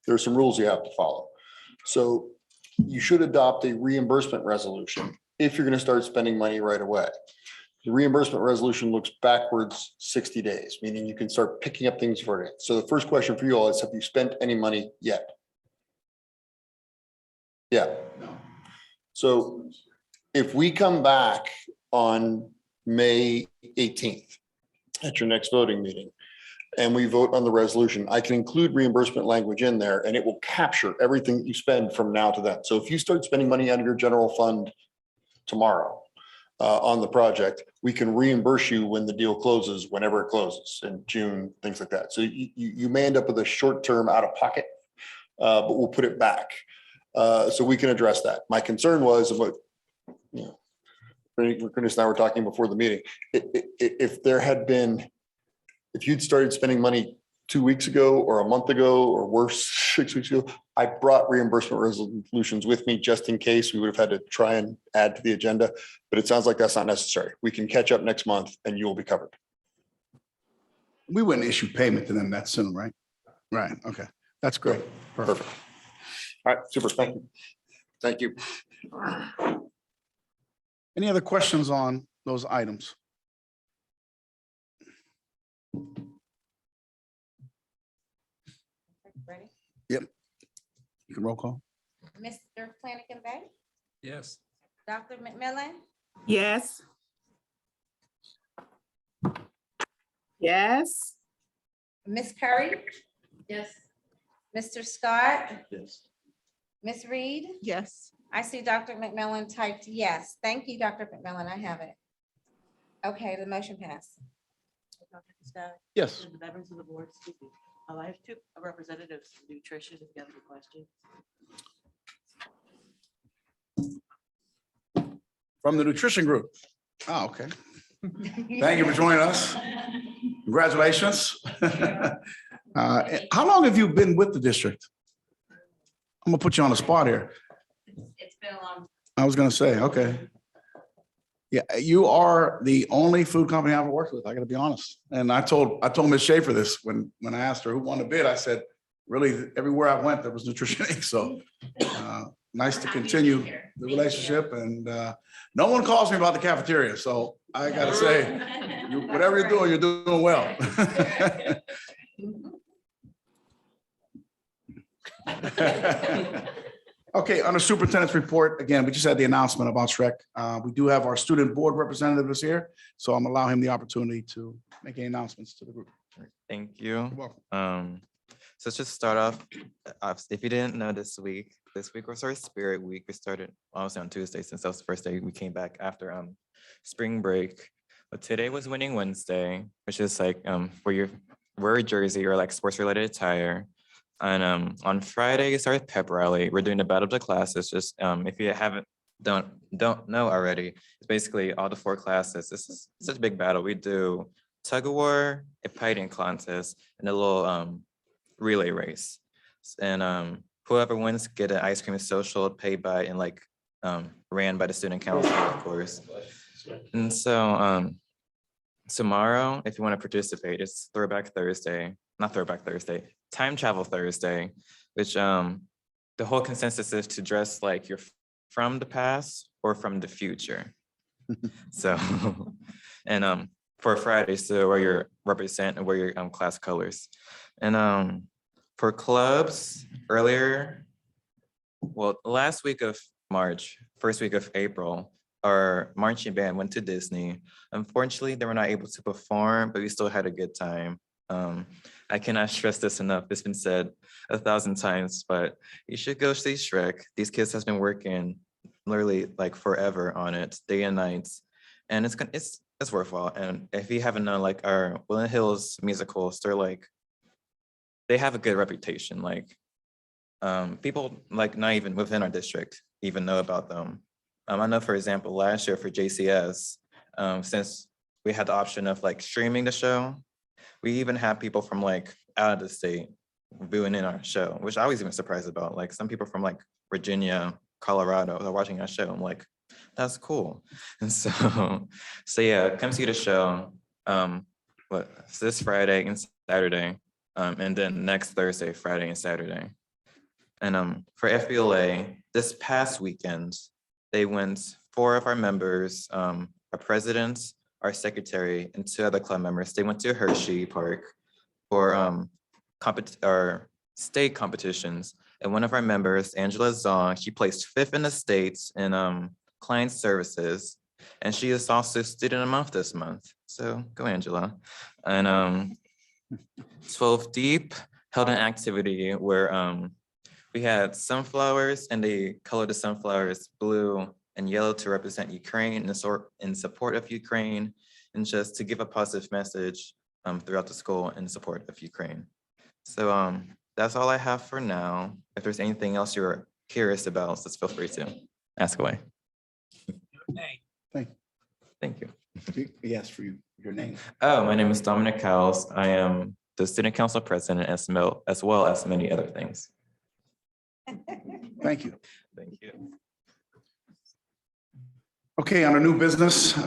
there are some rules you have to follow. So you should adopt a reimbursement resolution if you're going to start spending money right away. The reimbursement resolution looks backwards 60 days, meaning you can start picking up things for it. So the first question for you all is, have you spent any money yet? Yeah. So if we come back on May 18th at your next voting meeting, and we vote on the resolution, I can include reimbursement language in there and it will capture everything that you spend from now to then. So if you start spending money out of your general fund tomorrow on the project, we can reimburse you when the deal closes, whenever it closes in June, things like that. So you may end up with a short-term out of pocket, but we'll put it back. So we can address that. My concern was about, Curtis and I were talking before the meeting. If there had been, if you'd started spending money 2 weeks ago or a month ago or worse, 6 weeks ago, I brought reimbursement resolutions with me just in case we would have had to try and add to the agenda, but it sounds like that's not necessary. We can catch up next month and you will be covered. We wouldn't issue payment to them that soon, right? Right, okay. That's great. Perfect. All right, super. Thank you. Thank you. Any other questions on those items? Ready? Yep. You can roll call. Mr. Flanagan Bay, Yes. Dr. McMillan, Yes. Yes. Ms. Curry? Yes. Mr. Scott? Yes. Ms. Reed? Yes. I see Dr. McMillan typed yes. Thank you, Dr. McMillan. I have it. Okay, the motion passed. Yes. The members of the board, excuse me. I have two representatives from nutrition, if you have any questions. From the nutrition group. Oh, okay. Thank you for joining us. Congratulations. How long have you been with the district? I'm gonna put you on the spot here. It's been a long. I was gonna say, okay. Yeah, you are the only food company I've ever worked with. I gotta be honest. And I told Ms. Schaefer this when I asked her who won the bid. I said, really, everywhere I went, there was Nutrition Inc. So nice to continue the relationship. And no one calls me about the cafeteria. So I gotta say, whatever you're doing well. Okay, on the superintendent's report, again, we just had the announcement about Shrek. We do have our student board representatives here, so I'm allowing him the opportunity to make any announcements to the group. Thank you. You're welcome. So let's just start off. If you didn't know, this week was our Spirit Week. We started obviously on Tuesday, since that was the first day we came back after spring break. But today was Winning Wednesday, which is like wear a jersey or like sports related attire. And on Friday, it started pep rally. We're doing the battle of the classes. Just if you don't know already, it's basically all the 4 classes. This is such a big battle. We do tug of war, a fighting contest, and a little relay race. And whoever wins get an ice cream social paid by and like ran by the student council, of course. And so tomorrow, if you want to participate, it's Time Travel Thursday, which the whole consensus is to dress like you're from the past or from the future. So, and for Friday, so where you represent and wear your class colors. And for clubs, last week of March, first week of April, our marching band went to Disney. Unfortunately, they were not able to perform, but we still had a good time. I cannot stress this enough. It's been said 1,000 times, but you should go see Shrek. These kids has been working literally like forever on it, day and nights, and it's worthwhile. And if you haven't known, like our Woodland Hills musicals, they have a good reputation. Like people like not even within our district even know about them. I know, for example, last year for JCS, since we had the option of like streaming the show, we even have people from like out of the state viewing in our show, which I was even surprised about. Like some people from like Virginia, Colorado are watching our show. I'm like, that's cool. And so yeah, come see the show. This Friday and Saturday, and then next Thursday, Friday and Saturday. And for FBLA, this past weekend, they went 4 of our members, our president, our secretary, and 2 other club members. They went to Hershey Park for state competitions. And one of our members, Angela Zong, she placed 5th in the States in client services. And she is also Student of the Month this month. So go, Angela. And 12 Deep held an activity where we had sunflowers, and they colored the sunflowers blue and yellow to represent Ukraine in support of Ukraine, and just to give a positive message throughout the school in support of Ukraine. So that's all I have for now. If there's anything else you're curious about, just feel free to ask away. Thank you. Yes, for you, your name. Oh, my name is Dominic Cowles. I am the student council president as well as many other things. Thank you. Thank you. Okay, on a new business,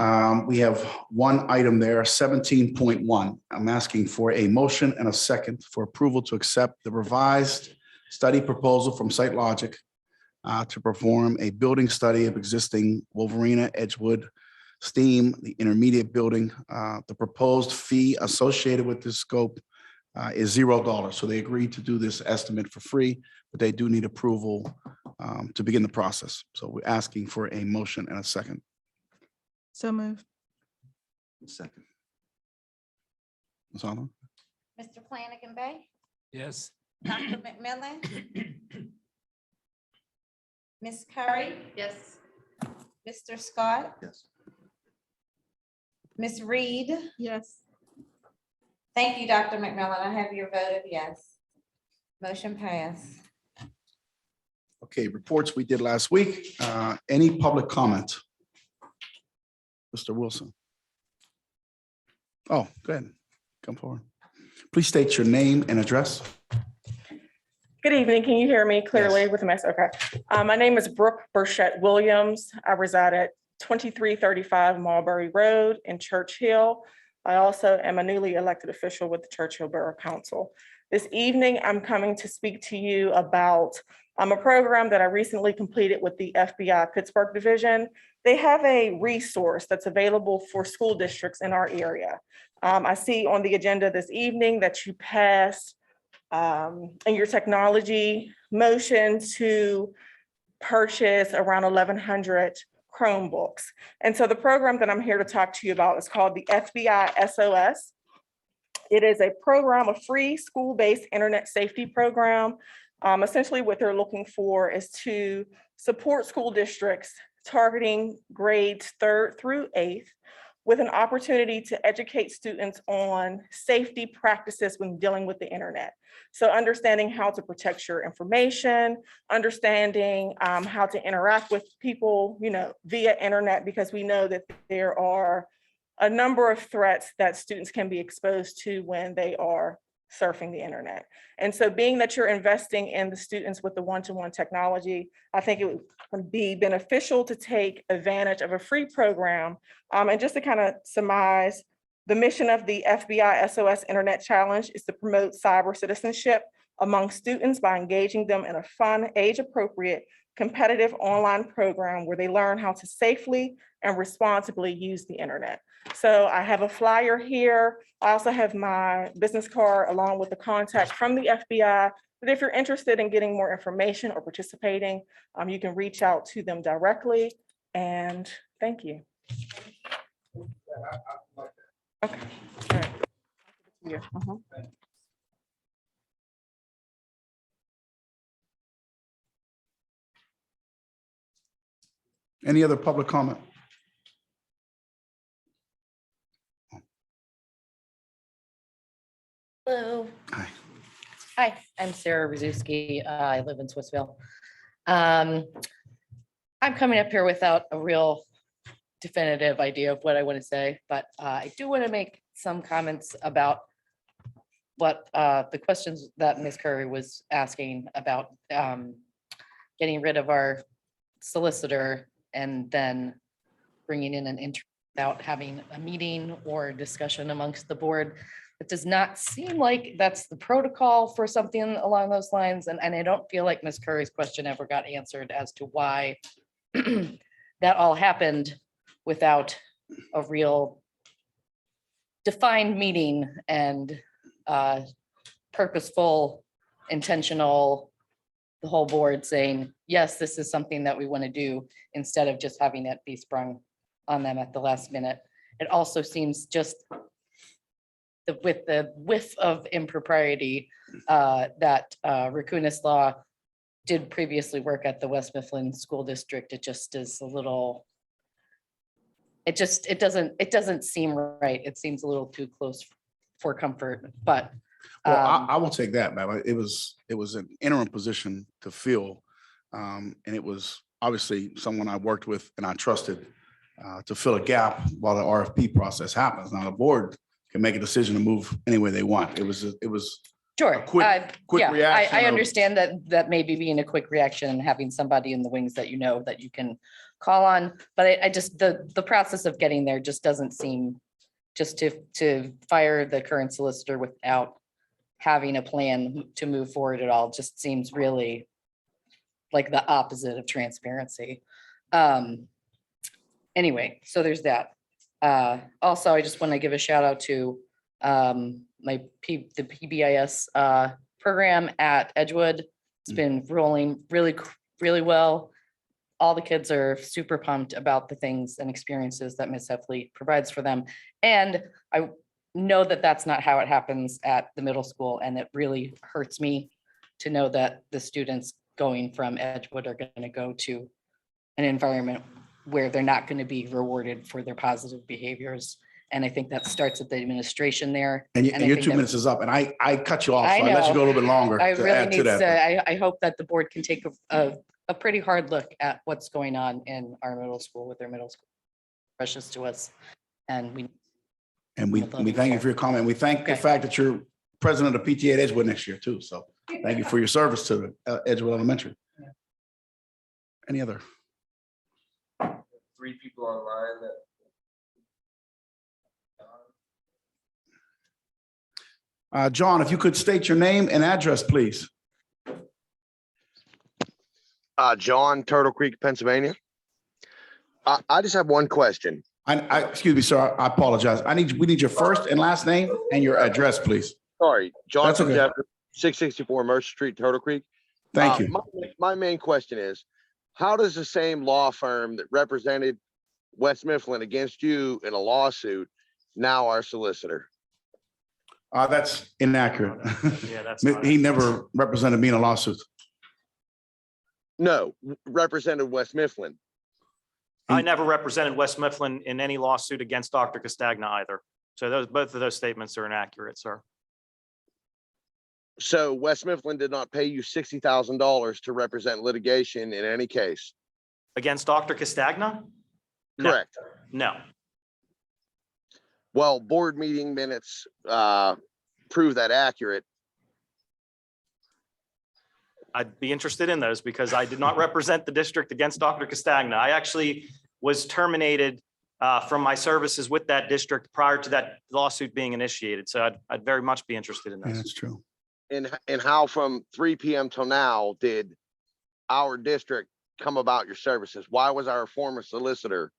we have one item there, 17.1. I'm asking for a motion and a second for approval to accept the revised study proposal from SiteLogic to perform a building study of existing Wolverina, Edgewood, STEAM, the intermediate building. The proposed fee associated with this scope is $0. So they agreed to do this estimate for free, but they do need approval to begin the process. So we're asking for a motion and a second. So moved. Second. Ms. Allen? Mr. Flanagan Bay, Yes. Dr. McMillan, Ms. Curry, Yes. Mr. Scott, Yes. Ms. Reed. Yes. Thank you, Dr. McMillan. I have your vote of yes. Motion passed. Okay, reports we did last week. Any public comment? Mr. Wilson. Oh, go ahead. Come forward. Please state your name and address. Good evening. Can you hear me clearly Yes. with the mess? Okay. My name is Brooke Burchett Williams. I reside at 2335 Marbury Road in Churchill. I also am a newly elected official with the Churchill Borough Council. This evening, I'm coming to speak to you about a program that I recently completed with the FBI Pittsburgh Division. They have a resource that's available for school districts in our area. I see on the agenda this evening that you passed in your technology motion to purchase around 1,100 Chromebooks. And so the program that I'm here to talk to you about is called the FBI SOS. It is a program, a free school-based internet safety program. Essentially what they're looking for is to support school districts targeting grades 3rd through 8th with an opportunity to educate students on safety practices when dealing with the internet. So understanding how to protect your information, understanding how to interact with people, via internet, because we know that there are a number of threats that students can be exposed to when they are surfing the internet. And so being that you're investing in the students with the one-to-one technology, I think it would be beneficial to take advantage of a free program. And just to kind of surmise, the mission of the FBI SOS Internet Challenge is to promote cyber citizenship among students by engaging them in a fun, age-appropriate, competitive online program where they learn how to safely and responsibly use the internet. So I have a flyer here. I also have my business card along with the contact from the FBI. But if you're interested in getting more information or participating, you can reach out to them directly. And thank you. Okay. All right. Yeah. Any other public comment? Hello. Hi. Hi, I'm Sarah Rzuski. I live in Swissville. I'm coming up here without a real definitive idea of what I want to say, but I do want to make some comments about what the questions that Ms. Curry was asking about getting rid of our solicitor and then bringing in an intern without having a meeting or discussion amongst the board. It does not seem like that's the protocol for something along those lines. And I don't feel like Ms. Curry's question ever got answered as to why that all happened without a real defined meeting and purposeful, intentional, the whole board saying, yes, this is something that we want to do, instead of just having it be sprung on them at the last minute. It also seems just with the whiff of impropriety that Rakunis Law did previously work at the West Mifflin School District. It just is a little, it doesn't seem right. It seems a little too close for comfort, but. Well, I will take that, ma'am. It was an interim position to fill. And it was obviously someone I worked with and I trusted to fill a gap while the RFP process happens. Now, the board can make a decision to move any way they want. It was Sure. quick Yeah, reaction I of- understand that maybe being a quick reaction and having somebody in the wings that that you can call on, but I just, the process of getting there just doesn't seem, just to fire the current solicitor without having a plan to move forward at all, just seems really like the opposite of transparency. Anyway, so there's that. Also, I just want to give a shout out to the PBIS program at Edgewood. It's been rolling really well. All the kids are super pumped about the things and experiences that Ms. Heffley provides for them. And I know that that's not how it happens at the middle school. And it really hurts me to know that the students going from Edgewood are going to go to an environment where they're not going to be rewarded for their positive behaviors. And I think that starts at the administration there. And I your think 2 that- minutes is up, and I cut you off, I so I let you know. go a little bit longer I to really add to need that. to, I hope that the board can take a pretty hard look at what's going on in our middle school with their middle school. Precious to us. And we, And we thank you for your comment. We thank the Okay. fact that you're president of PTA at Edgewood next year too. So thank you for your service to Edgewood Elementary. Any other? 3 people online that. John, if you could state your name and address, please. John, Turtle Creek, Pennsylvania. I just have one question. Excuse me, sir, I apologize. We need your first and last name and your address, please. Sorry, John That's from okay. Jefferson, 664 Mercer Street, Turtle Creek. Thank you. My main question is, how does the same law firm that represented West Mifflin against you in a lawsuit now our solicitor? That's inaccurate. Yeah, that's He never represented me in a lawsuit. No, represented West Mifflin. I never represented West Mifflin in any lawsuit against Dr. Castagna either. So both of those statements are inaccurate, sir. So West Mifflin did not pay you $60,000 to represent litigation in any case. Against Dr. Castagna? No. Correct. No. Well, board meeting minutes prove that accurate. I'd be interested in those because I did not represent the district against Dr. Castagna. I actually was terminated from my services with that district prior to that lawsuit being initiated. So I'd very much be interested in Yeah, those. that's true. And how from 3 p.m. till now did our district come about your services? Why was our former solicitor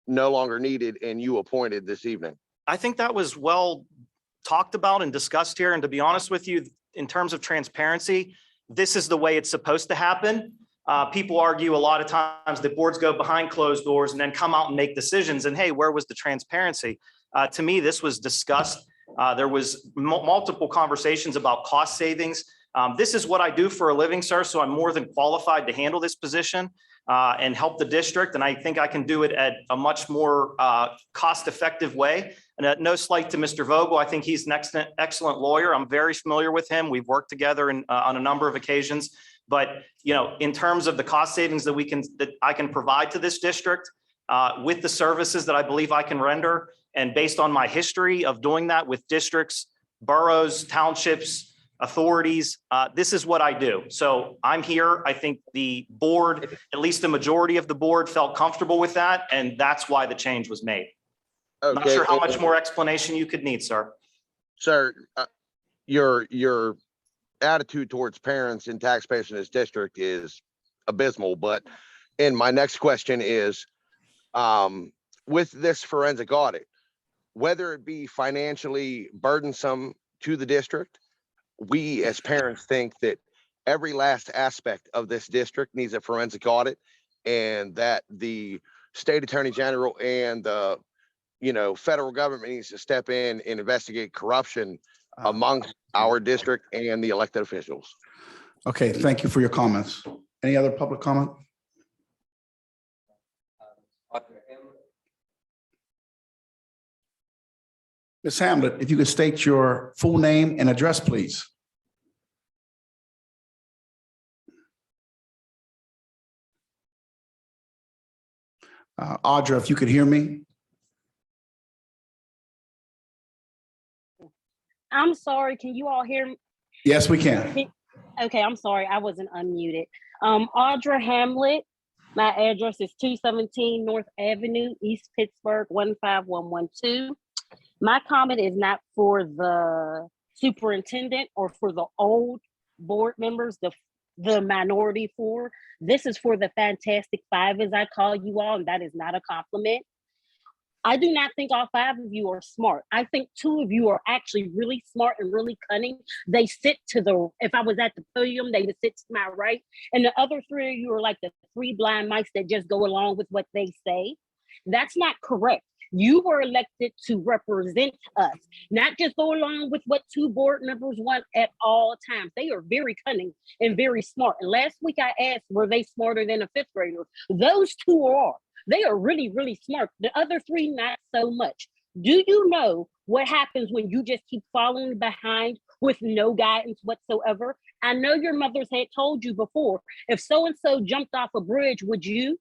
no longer needed and you appointed this evening? I think that was well talked about and discussed here. And to be honest with you, in terms of transparency, this is the way it's supposed to happen. People argue a lot of times that boards go behind closed doors and then come out and make decisions. And hey, where was the transparency? To me, this was discussed. There was multiple conversations about cost savings. This is what I do for a living, sir. So I'm more than qualified to handle this position and help the district. And I think I can do it at a much more cost-effective way. And no slight to Mr. Vogel. I think he's an excellent lawyer. I'm very familiar with him. We've worked together on a number of occasions. But in terms of the cost savings that I can provide to this district with the services that I believe I can render, and based on my history of doing that with districts, boroughs, townships, authorities, this is what I do. So I'm here. I think the board, at least the majority of the board, felt comfortable with that, and that's why the change was made. I'm not sure how much more explanation you could need, sir. Sir, your attitude towards parents and taxpayers in this district is abysmal. But, and my next question is, with this forensic audit, whether it be financially burdensome to the district, we as parents think that every last aspect of this district needs a forensic audit, and that the state attorney general and the federal government needs to step in and investigate corruption amongst our district and the elected officials. Okay, thank you for your comments. Any other public comment? Ms. Hamlet, if you could state your full name and address, please. Audra, if you could hear me. I'm sorry, can you all hear me? Yes, we can. Okay, I'm sorry, I wasn't unmuted. Audra Hamlet, my address is 217 North Avenue, East Pittsburgh, 15112. My comment is not for the superintendent or for the old board members, the minority four. This is for the Fantastic Five, as I call you all, and that is not a compliment. I do not think all 5 of you are smart. I think 2 of you are actually really smart and really cunning. They sit if I was at the podium, they would sit to my right. And the other 3 of you are like the 3 blind mice that just go along with what they say. That's not correct. You were elected to represent us, not just go along with what two board members want at all times. They are very cunning and very smart. And last week I asked, were they smarter than a fifth grader? Those two are. They are really, really smart. The other three, not so much. Do you know what happens when you just keep following behind with no guidance whatsoever? I know your mothers had told you before, if so-and-so jumped off a bridge, would you?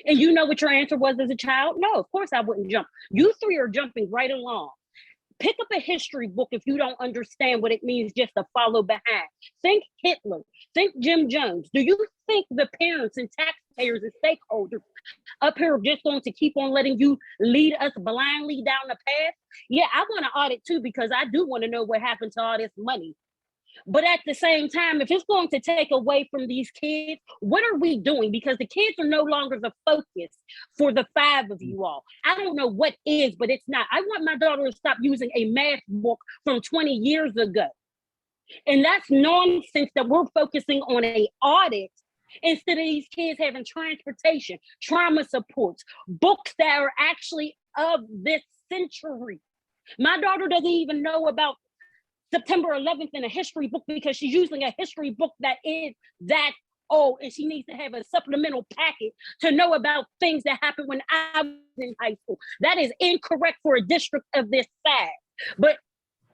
And you know what your answer was as a child? No, of course I wouldn't jump. You three are jumping right along. Pick up a history book if you don't understand what it means just to follow behind. Think Hitler, think Jim Jones. Do you think the parents and taxpayers and stakeholders up here are just going to keep on letting you lead us blindly down the path? Yeah, I want to audit too, because I do want to know what happened to all this money. But at the same time, if it's going to take away from these kids, what are we doing? Because the kids are no longer the focus for the five of you all. I don't know what is, but it's not. I want my daughter to stop using a math book from 20 years ago. And that's nonsense that we're focusing on a audit instead of these kids having transportation, trauma supports, books that are actually of this century. My daughter doesn't even know about September 11th in a history book because she's using a history book that is that old, and she needs to have a supplemental packet to know about things that happened when I was in high school. That is incorrect for a district of this size. But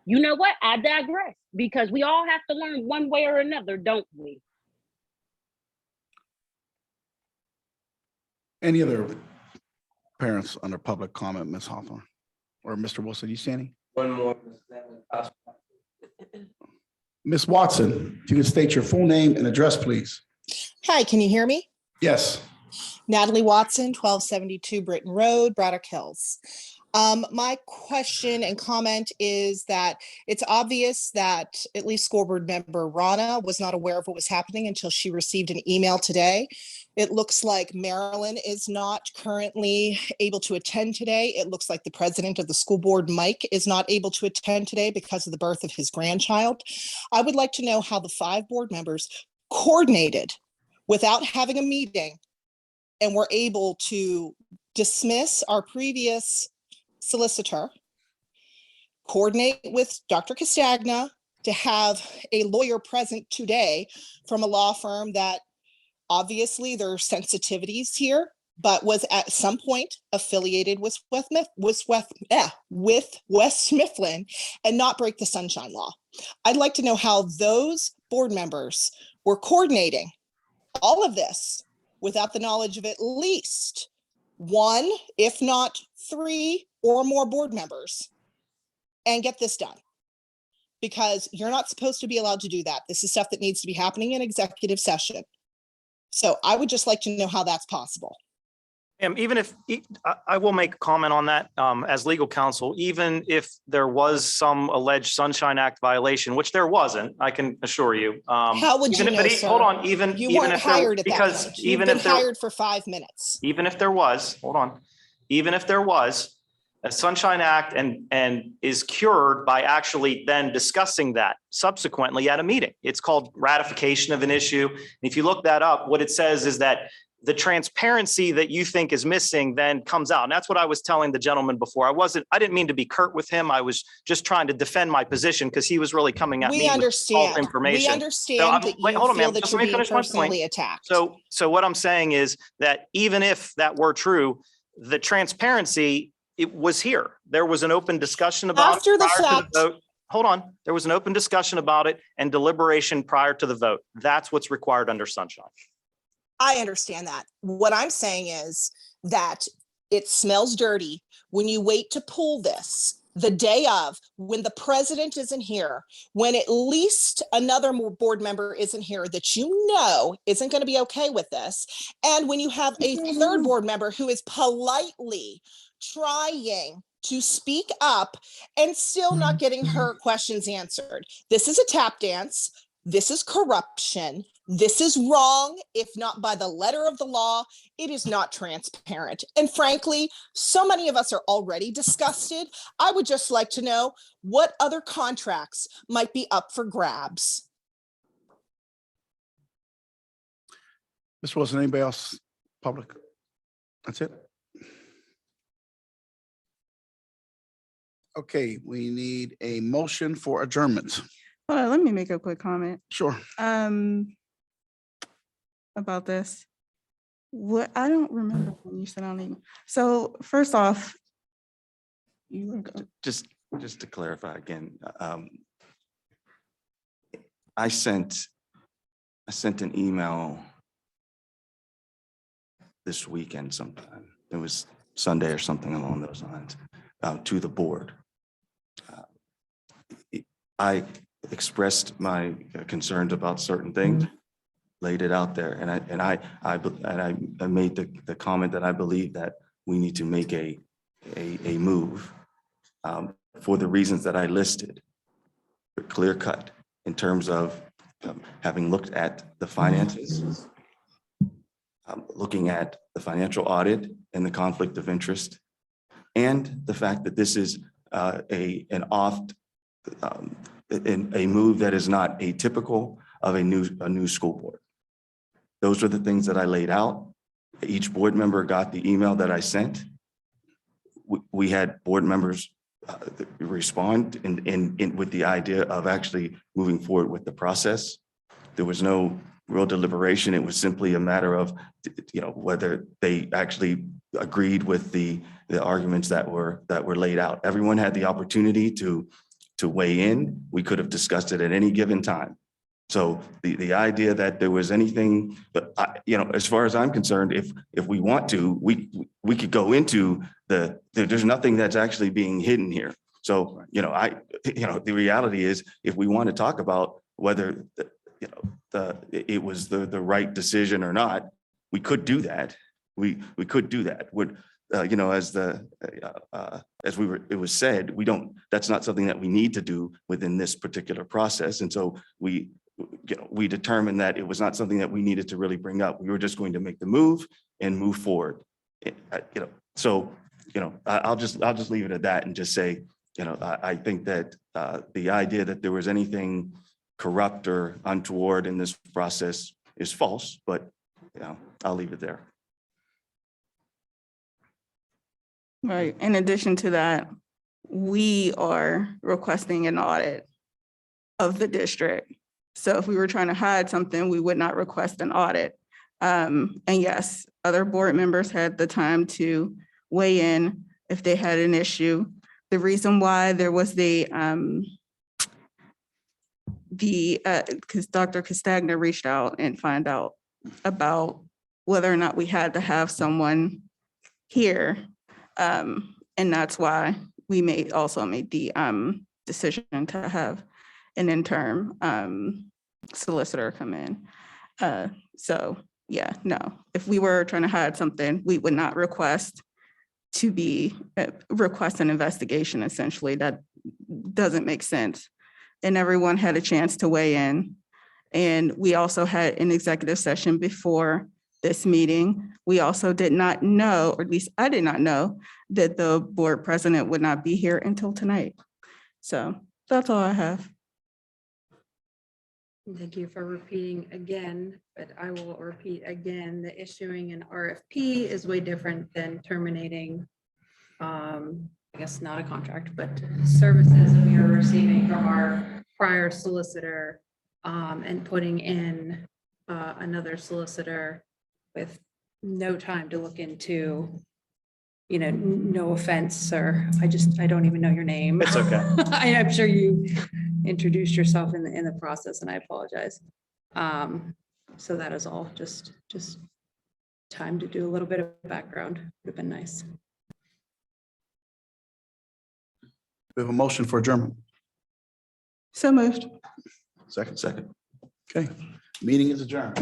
you know what? I digress, because we all have to learn one way or another, don't we? Any other parents under public comment, Ms. Hawthorne? Or Mr. Wilson, you see any? One more. Ms. Watson, if you could state your full name and address, please. Hi, can you hear me? Yes. Natalie Watson, 1272 Britton Road, Braddock Hills. My question and comment is that it's obvious that at least school board member Rana was not aware of what was happening until she received an email today. It looks like Marilyn is not currently able to attend today. It looks like the president of the school board, Mike, is not able to attend today because of the birth of his grandchild. I would like to know how the 5 board members coordinated without having a meeting and were able to dismiss our previous solicitor, coordinate with Dr. Castagna to have a lawyer present today from a law firm that obviously there are sensitivities here, but was at some point affiliated with West Mifflin and not break the Sunshine Law. I'd like to know how those board members were coordinating all of this without the knowledge of at least 1, if not 3 or more board members, and get this done. Because you're not supposed to be allowed to do that. This is stuff that needs to be happening in executive session. So I would just like to know how that's possible. Even if, I will make a comment on that as legal counsel, even if there was some alleged Sunshine Act violation, which there wasn't, I can assure you. How would you know, sir? Hold on, even You even weren't if there- hired at that because point. You've even been if there, hired for 5 minutes. even if there was, hold on, even if there was a Sunshine Act and is cured by actually then discussing that subsequently at a meeting. It's called ratification of an issue. And if you look that up, what it says is that the transparency that you think is missing then comes out. And that's what I was telling the gentleman before. I didn't mean to be curt with him. I was just trying to defend my position because he was really coming at me We with false understand. information. We understand So that wait, you hold on, feel ma'am. that Just you're let me being finish my point. personally attacked. So what I'm saying is that even if that were true, the transparency, it was here. There was an open discussion about it After the prior to fact. vote. Hold on. There was an open discussion about it and deliberation prior to the vote. That's what's required under Sunshine. I understand that. What I'm saying is that it smells dirty when you wait to pull this the day of, when the president isn't here, when at least another board member isn't here that you know isn't going to be okay with this, and when you have a third board member who is politely trying to speak up and still not getting her questions answered. This is a tap dance. This is corruption. This is wrong. If not by the letter of the law, it is not transparent. And frankly, so many of us are already disgusted. I would just like to know what other contracts might be up for grabs. Mr. Wilson, anybody else? Public? That's it? Okay, we need a motion for adjournment. Let me make a quick comment. Sure. About this. What, I don't remember when you said on email. So first off, you were go- Just to clarify again, I sent an email this weekend sometime. It was Sunday or something along those lines, to the board. I expressed my concerns about certain things, laid it out there, and I made the comment that I believe that we need to make a move for the reasons that I listed, clear cut in terms of having looked at the finances, looking at the financial audit and the conflict of interest, and the fact that this is a move that is not atypical of a new school board. Those are the things that I laid out. Each board member got the email that I sent. We had board members respond with the idea of actually moving forward with the process. There was no real deliberation. It was simply a matter of, whether they actually agreed with the arguments that were laid out. Everyone had the opportunity to weigh in. We could have discussed it at any given time. So the idea that there was anything, but as far as I'm concerned, if we want to, we could go into there's nothing that's actually being hidden here. So, the reality is, if we want to talk about whether, it was the right decision or not, we could do that. We could do that. It was said, that's not something that we need to do within this particular process. And so we determined that it was not something that we needed to really bring up. We were just going to make the move and move forward. I'll just leave it at that and just say, I think that the idea that there was anything corrupt or untoward in this process is false, but I'll leave it there. Right. In addition to that, we are requesting an audit of the district. So if we were trying to hide something, we would not request an audit. And yes, other board members had the time to weigh in if they had an issue. The reason why there was because Dr. Castagna reached out and found out about whether or not we had to have someone here. And that's why we also made the decision to have an interim solicitor come in. So yeah, no, if we were trying to hide something, we would not request an investigation. Essentially, that doesn't make sense. And everyone had a chance to weigh in. And we also had an executive session before this meeting. We also did not know, or at least I did not know, that the board president would not be here until tonight. So that's all I have. Thank you for repeating again, but I will repeat again, the issuing an RFP is way different than terminating, I guess not a contract, but services we are receiving from our prior solicitor, and putting in another solicitor with no time to look into, no offense, sir. I don't even know your name. It's okay. I'm sure you introduced yourself in the process, and I apologize. So that is all, just time to do a little bit of background would have been nice. We have a motion for adjournment. So moved. Second. Okay, meeting is adjourned.